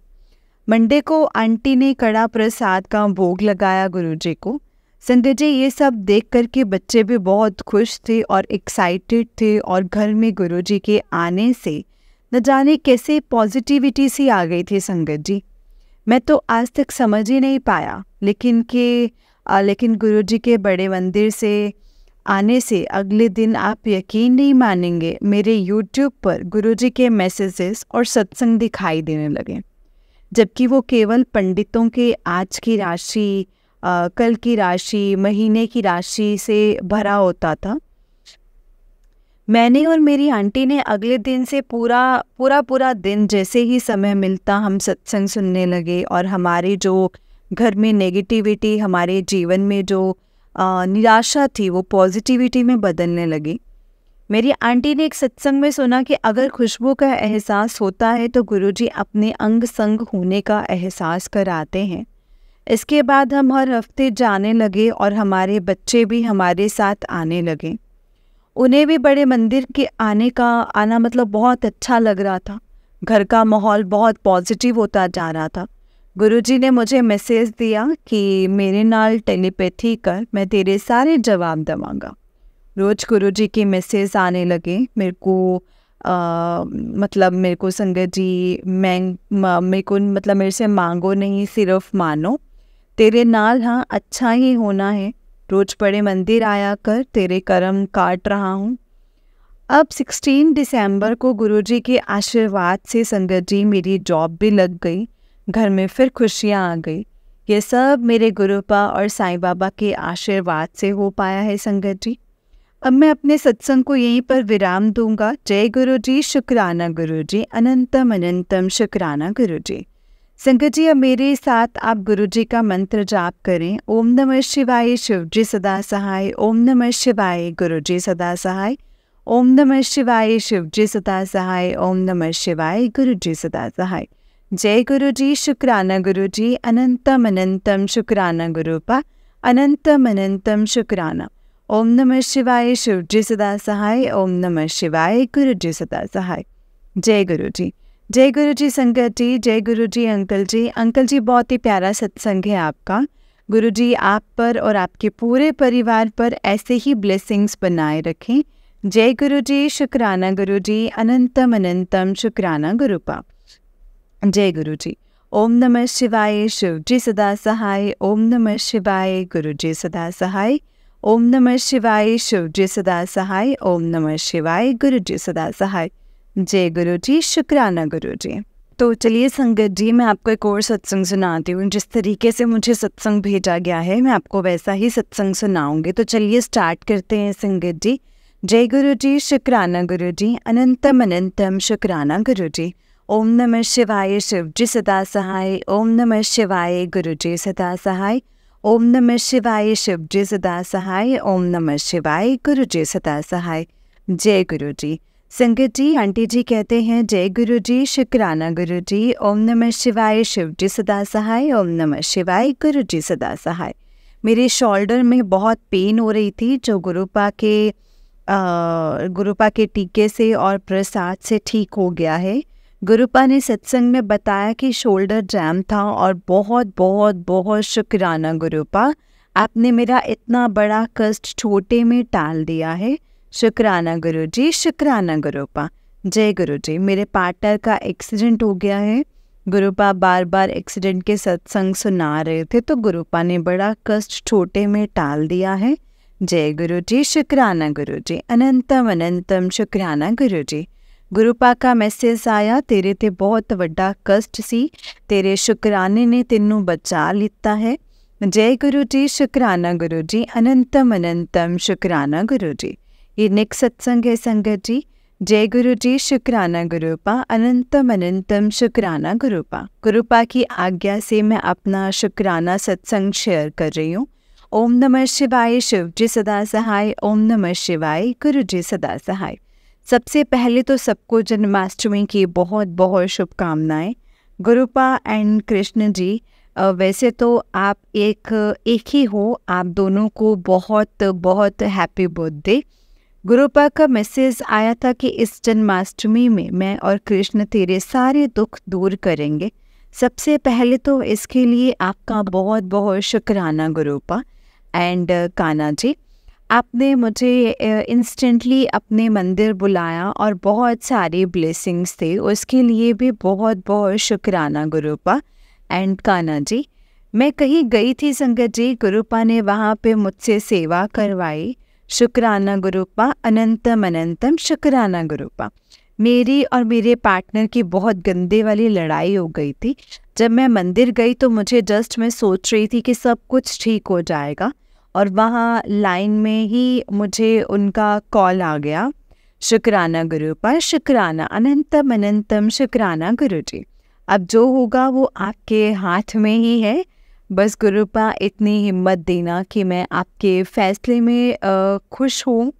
मंडे को आंटी ने कड़ा प्रसाद का भोग लगाया गुरुजी को। संगत जी ये सब देख करके बच्चे भी बहुत खुश थे और एक्साइटेड थे और घर में गुरुजी के आने से न जाने कैसे पॉजिटिविटी सी आ गई थी संगत जी। मैं तो आज तक समझ ही नहीं पाया, लेकिन गुरुजी के बड़े मंदिर से आने से अगले दिन आप यकीन नहीं मानेंगे, मेरे YouTube पर गुरुजी के मैसेजेस और सत्संग दिखाई देने लगे। जबकि वो केवल पंडितों के आज की राशि, कल की राशि, महीने की राशि से भरा होता था। मैंने और मेरी आंटी ने अगले दिन से पूरा दिन जैसे ही समय मिलता हम सत्संग सुनने लगे, और हमारी जो घर में नेगेटिविटी, हमारे जीवन में जो निराशा थी, वो पॉजिटिविटी में बदलने लगी। मेरी आंटी ने एक सत्संग में सुना कि अगर खुशबू का एहसास होता है तो गुरुजी अपने अंग संग होने का एहसास कराते हैं। इसके बाद हम हर हफ्ते जाने लगे और हमारे बच्चे भी हमारे साथ आने लगे। उन्हें भी बड़े मंदिर के आना मतलब बहुत अच्छा लग रहा था। घर का माहौल बहुत पॉजिटिव होता जा रहा था। गुरुजी ने मुझे मैसेज दिया कि मेरे नाल टेलीपैथी कर, मैं तेरे सारे जवाब दवांगा। रोज गुरुजी के मैसेज आने लगे मेरे को। मेरे को संगत जी मेरे से मांगो नहीं, सिर्फ मानो। तेरे नाल हाँ अच्छा ही होना है। रोज बड़े मंदिर आया कर, तेरे कर्म काट रहा हूँ। अब 16 दिसंबर को गुरुजी के आशीर्वाद से संगत जी मेरी जॉब भी लग गई, घर में फिर खुशियाँ आ गई। ये सब मेरे गुरुपा और साईं बाबा के आशीर्वाद से हो पाया है संगत जी। अब मैं अपने सत्संग को यहीं पर विराम दूंगा। जय गुरुजी, शुक्राना गुरुजी, अनंतम अनंतम शुक्राना गुरुजी। संगत जी, अब मेरे साथ आप गुरुजी का मंत्र जाप करें। ओम नमः शिवाय, शिवजी सदा सहाय। ओम नमः शिवाय, गुरुजी सदा सहाय। ओम नमः शिवाय, शिवजी सदा सहाय। ओम नमः शिवाय, गुरुजी सदा सहाय। जय गुरुजी, शुक्राना गुरुजी, अनंतम अनंतम शुक्राना गुरुपा, अनंतम अनंतम शुक्राना। ओम नमः शिवाय, शिवजी सदा सहाय। ओम नमः शिवाय, गुरुजी सदा सहाय। जय गुरुजी, जय गुरुजी संगत जी, जय गुरुजी अंकल जी। अंकल जी, बहुत ही प्यारा सत्संग है आपका। गुरुजी आप पर और आपके पूरे परिवार पर ऐसे ही ब्लेसिंग्स बनाए रखें। जय गुरुजी, शुक्राना गुरुजी, अनंतम अनंतम शुक्राना गुरुपा। जय गुरुजी। ओम नमः शिवाय, शिवजी सदा सहाय। ओम नमः शिवाय, गुरुजी सदा सहाय। ओम नमः शिवाय, शिवजी सदा सहाय। ओम नमः शिवाय, गुरुजी सदा सहाय। जय गुरुजी, शुक्राना गुरुजी। तो चलिए संगत जी, मैं आपको एक और सत्संग सुनाती हूँ। जिस तरीके से मुझे सत्संग भेजा गया है, मैं आपको वैसा ही सत्संग सुनाऊंगी। तो चलिए स्टार्ट करते हैं संगत जी। जय गुरुजी, शुक्राना गुरुजी, अनंतम अनंतम शुक्राना गुरुजी। ओम नमः शिवाय, शिवजी सदा सहाय। ओम नमः शिवाय, गुरुजी सदा सहाय। ओम नमः शिवाय, शिवजी सदा सहाय। ओम नमः शिवाय, गुरुजी सदा सहाय। जय गुरुजी। संगत जी, आंटी जी कहते हैं जय गुरुजी, शुक्राना गुरुजी। ओम नमः शिवाय, शिवजी सदा सहाय। ओम नमः शिवाय, गुरुजी सदा सहाय। मेरे शोल्डर में बहुत पेन हो रही थी, जो गुरुपा के टीके से और प्रसाद से ठीक हो गया है। गुरुपा ने सत्संग में बताया कि शोल्डर जैम था, और बहुत बहुत बहुत शुक्राना गुरुपा, आपने मेरा इतना बड़ा कष्ट छोटे में टाल दिया है। शुक्राना गुरुजी, शुक्राना गुरुपा। जय गुरुजी। मेरे पार्टनर का एक्सीडेंट हो गया है। गुरुपा बार बार एक्सीडेंट के सत्संग सुना रहे थे, तो गुरुपा ने बड़ा कष्ट छोटे में टाल दिया है। जय गुरुजी, शुक्राना गुरुजी, अनंतम अनंतम शुक्राना गुरुजी। गुरुपा का मैसेज आया, तेरे ते बहुत वड्डा कष्ट सी, तेरे शुक्राने ने तेनू बचा लिता है। जय गुरुजी, शुक्राना गुरुजी, अनंतम अनंतम शुक्राना गुरुजी। ये नेक्स्ट सत्संग है संगत जी। जय गुरुजी, शुक्राना गुरुपा, अनंतम अनंतम शुक्राना गुरुपा। गुरुपा की आज्ञा से मैं अपना शुक्राना सत्संग शेयर कर रही हूँ। ओम नमः शिवाय, शिवजी सदा सहाय। ओम नमः शिवाय, गुरुजी सदा सहाय। सबसे पहले तो सबको जन्माष्टमी की बहुत बहुत शुभकामनाएं। गुरुपा एंड कृष्ण जी, वैसे तो आप एक ही हो, आप दोनों को बहुत बहुत हैप्पी बर्थडे। गुरुपा का मैसेज आया था कि इस जन्माष्टमी में मैं और कृष्ण तेरे सारे दुख दूर करेंगे। सबसे पहले तो इसके लिए आपका बहुत बहुत शुक्राना गुरुपा। एंड कान्हा जी, आपने मुझे इंस्टेंटली अपने मंदिर बुलाया और बहुत सारी ब्लेसिंग्स थे, उसके लिए भी बहुत बहुत शुक्राना गुरुपा। एंड कान्हा जी, मैं कहीं गई थी संगत जी, गुरुपा ने वहाँ पे मुझसे सेवा करवाई। शुक्राना गुरुपा, अनंतम अनंतम शुक्राना गुरुपा। मेरी और मेरे पार्टनर की बहुत गंदे वाली लड़ाई हो गई थी। जब मैं मंदिर गई तो मैं सोच रही थी कि सब कुछ ठीक हो जाएगा, और वहाँ लाइन में ही मुझे उनका कॉल आ गया। शुक्राना गुरुपा, शुक्राना, अनंतम अनंतम शुक्राना गुरुजी। अब जो होगा वो आपके हाथ में ही है। बस गुरुपा इतनी हिम्मत देना कि मैं आपके फैसले में खुश हूँ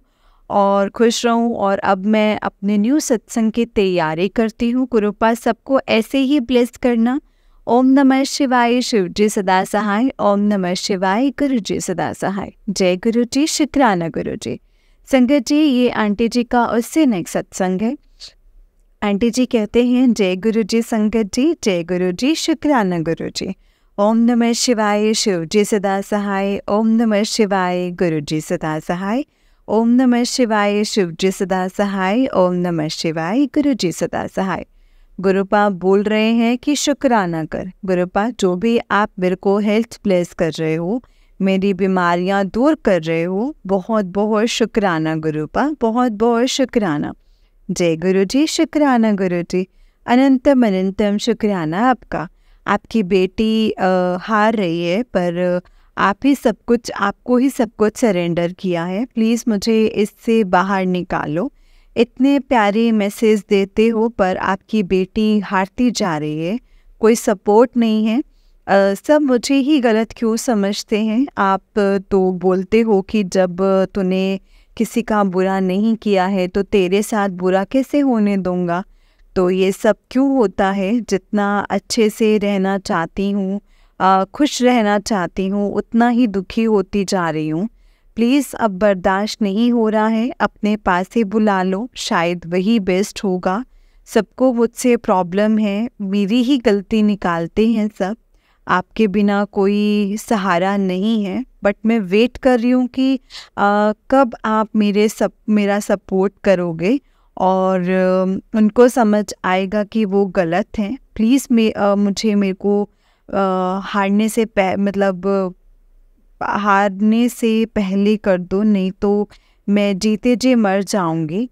और खुश रहूँ। और अब मैं अपने न्यू सत्संग की तैयारी करती हूँ। गुरुपा सबको ऐसे ही ब्लेस करना। ओम नमः शिवाय, शिव जी सदा सहाय। ओम नमः शिवाय, गुरु जी सदा सहाय। जय गुरु जी, शुक्राना गुरु जी। संगत जी, ये आंटी जी का उससे नेक्स्ट सत्संग है। आंटी जी कहते हैं, जय गुरु जी संगत जी, जय गुरु जी, शुक्राना गुरु जी। ओम नमः शिवाय, शिव जी सदा सहाय। ओम नमः शिवाय, गुरु जी सदा सहाय। ओम नमः शिवाय, शिव जी सदा सहाय। ओम नमः शिवाय, गुरु जी सदा सहाय। गुरुपा बोल रहे हैं कि शुक्राना कर। गुरुपा जो भी आप मेरे को हेल्थ ब्लेस कर रहे हो, मेरी बीमारियां दूर कर रहे हो, बहुत बहुत शुक्राना गुरुपा, बहुत बहुत शुक्राना। जय गुरु जी, शुक्राना गुरु जी, अनंतम अनंतम शुक्राना आपका। आपकी बेटी हार रही है, पर आप ही सब कुछ, आपको ही सब कुछ सरेंडर किया है। प्लीज़ मुझे इससे बाहर निकालो। इतने प्यारे मैसेज देते हो पर आपकी बेटी हारती जा रही है, कोई सपोर्ट नहीं है। सब मुझे ही गलत क्यों समझते हैं? आप तो बोलते हो कि जब तूने किसी का बुरा नहीं किया है तो तेरे साथ बुरा कैसे होने दूंगा। तो ये सब क्यों होता है? जितना अच्छे से रहना चाहती हूँ, खुश रहना चाहती हूँ, उतना ही दुखी होती जा रही हूँ। प्लीज़ अब बर्दाश्त नहीं हो रहा है, अपने पास ही बुला लो, शायद वही बेस्ट होगा। सबको मुझसे प्रॉब्लम है, मेरी ही गलती निकालते हैं सब, आपके बिना कोई सहारा नहीं है। बट मैं वेट कर रही हूँ कि कब आप मेरा सपोर्ट करोगे और उनको समझ आएगा कि वो गलत हैं। प्लीज़ मेरे को हारने से पहले कर दो, नहीं तो मैं जीते जी मर जाऊंगी।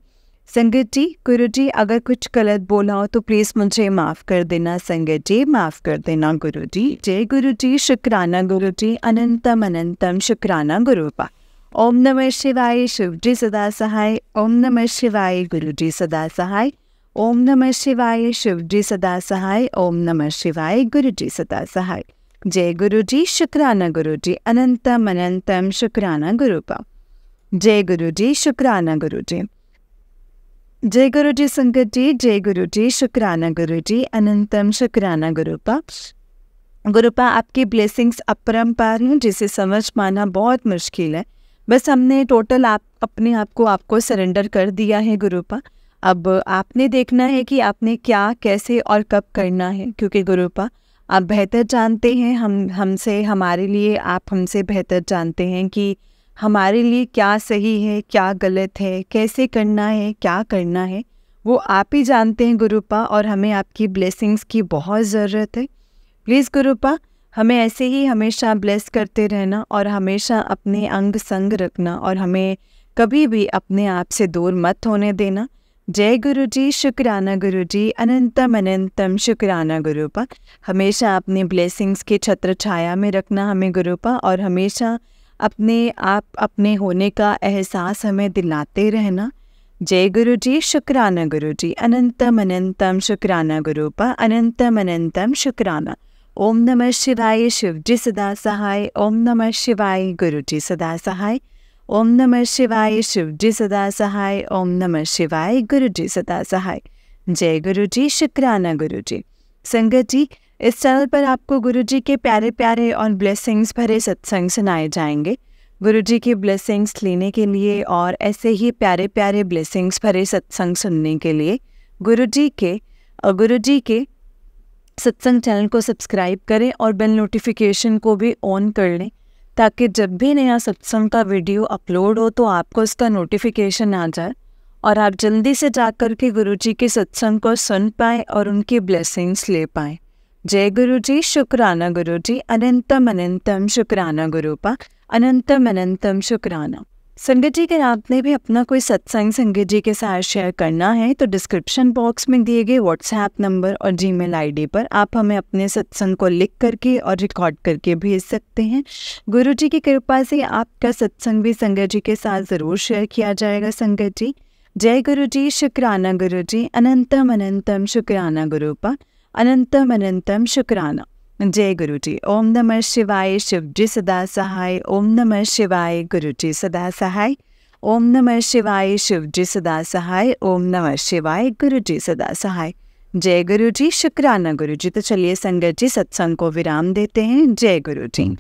संगत जी, गुरु जी अगर कुछ गलत बोला हो तो प्लीज़ मुझे माफ़ कर देना। संगत जी माफ़ कर देना गुरु जी। जय गुरु जी, शुक्राना गुरु जी, अनंतम अनंतम शुक्राना गुरुपा। ओम नमः शिवाय, शिव जी सदा सहाय। ओम नमः शिवाय, गुरु जी सदा सहाय। ओम नमः शिवाय, शिव जी सदा सहाय। ओम नमः शिवाय, गुरु जी सदा सहाय। जय गुरु जी, शुक्राना गुरु जी, अनंतम अनंतम शुक्राना गुरुपा। जय गुरु जी, शुक्राना गुरु जी। जय गुरु जी संगत जी, जय गुरु जी, शुक्राना गुरु जी, अनंतम शुक्राना गुरुपा। गुरुपा आपकी ब्लेसिंग्स अपरंपार हैं, जिसे समझ पाना बहुत मुश्किल है। बस हमने टोटल अपने आप को आपको सरेंडर कर दिया है गुरुपा। अब आपने देखना है कि आपने क्या, कैसे और कब करना है, क्योंकि गुरुपा आप बेहतर जानते हैं हमसे, हमारे लिए आप हमसे बेहतर जानते हैं कि हमारे लिए क्या सही है, क्या गलत है, कैसे करना है, क्या करना है, वो आप ही जानते हैं गुरुपा। और हमें आपकी ब्लेसिंग्स की बहुत ज़रूरत है। प्लीज़ गुरुपा हमें ऐसे ही हमेशा ब्लेस करते रहना और हमेशा अपने अंग संग रखना और हमें कभी भी अपने आप से दूर मत होने देना। जय गुरु जी, शुक्राना गुरु जी, अनंतम अनंतम शुक्राना गुरुपा। हमेशा अपने ब्लेसिंग्स के छत्र छाया में रखना हमें गुरुपा, और हमेशा अपने आप अपने होने का एहसास हमें दिलाते रहना। जय गुरु जी, शुक्राना गुरु जी, अनंतम अनंतम शुक्राना गुरुपा, अनंतम अनंतम शुक्राना। ओम नमः शिवाय, शिव जी सदा सहाय। ओम नमः शिवाय, गुरु जी सदा सहाय। ओम नमः शिवाय, शिव जी सदा सहाय। ओम नमः शिवाय, गुरु जी सदा सहाय। जय गुरु जी, शुक्राना गुरु जी। संगत जी, इस चैनल पर आपको गुरु जी के प्यारे प्यारे और ब्लेसिंग्स भरे सत्संग सुनाए जाएंगे। गुरु जी की ब्लेसिंग्स लेने के लिए और ऐसे ही प्यारे प्यारे ब्लेसिंग्स भरे सत्संग सुनने के लिए गुरु जी के सत्संग चैनल को सब्सक्राइब करें और बेल नोटिफिकेशन को भी ऑन कर लें, ताकि जब भी नया सत्संग का वीडियो अपलोड हो तो आपको उसका नोटिफिकेशन आ जाए और आप जल्दी से जाकर के गुरु जी के सत्संग को सुन पाएँ और उनकी ब्लेसिंग्स ले पाएँ। जय गुरु जी, शुक्राना गुरु जी, अनंतम अनंतम शुक्राना गुरुपा, अनंतम अनंतम शुक्राना। संगत जी, अगर आपने भी अपना कोई सत्संग संगत जी के साथ शेयर करना है तो डिस्क्रिप्शन बॉक्स में दिए गए व्हाट्सएप नंबर और जीमेल आईडी पर आप हमें अपने सत्संग को लिख करके और रिकॉर्ड करके भेज सकते हैं। गुरु जी की कृपा से आपका सत्संग भी संगत जी के साथ ज़रूर शेयर किया जाएगा। संगत जी, जय गुरु जी, शुक्राना गुरु जी, अनंतम अनंतम शुक्राना गुरुपा, अनंतम अनंतम शुक्राना। जय गुरु जी। ओम नमः शिवाय, शिव जी सदा सहाय। ओम नमः शिवाय, गुरु जी सदा सहाय। ओम नमः शिवाय, शिव जी सदा सहाय। ओम नमः शिवाय, गुरु जी सदा सहाय। जय गुरु जी, शुक्राना गुरु जी। तो चलिए संगत जी, सत्संग को विराम देते हैं। जय गुरु जी।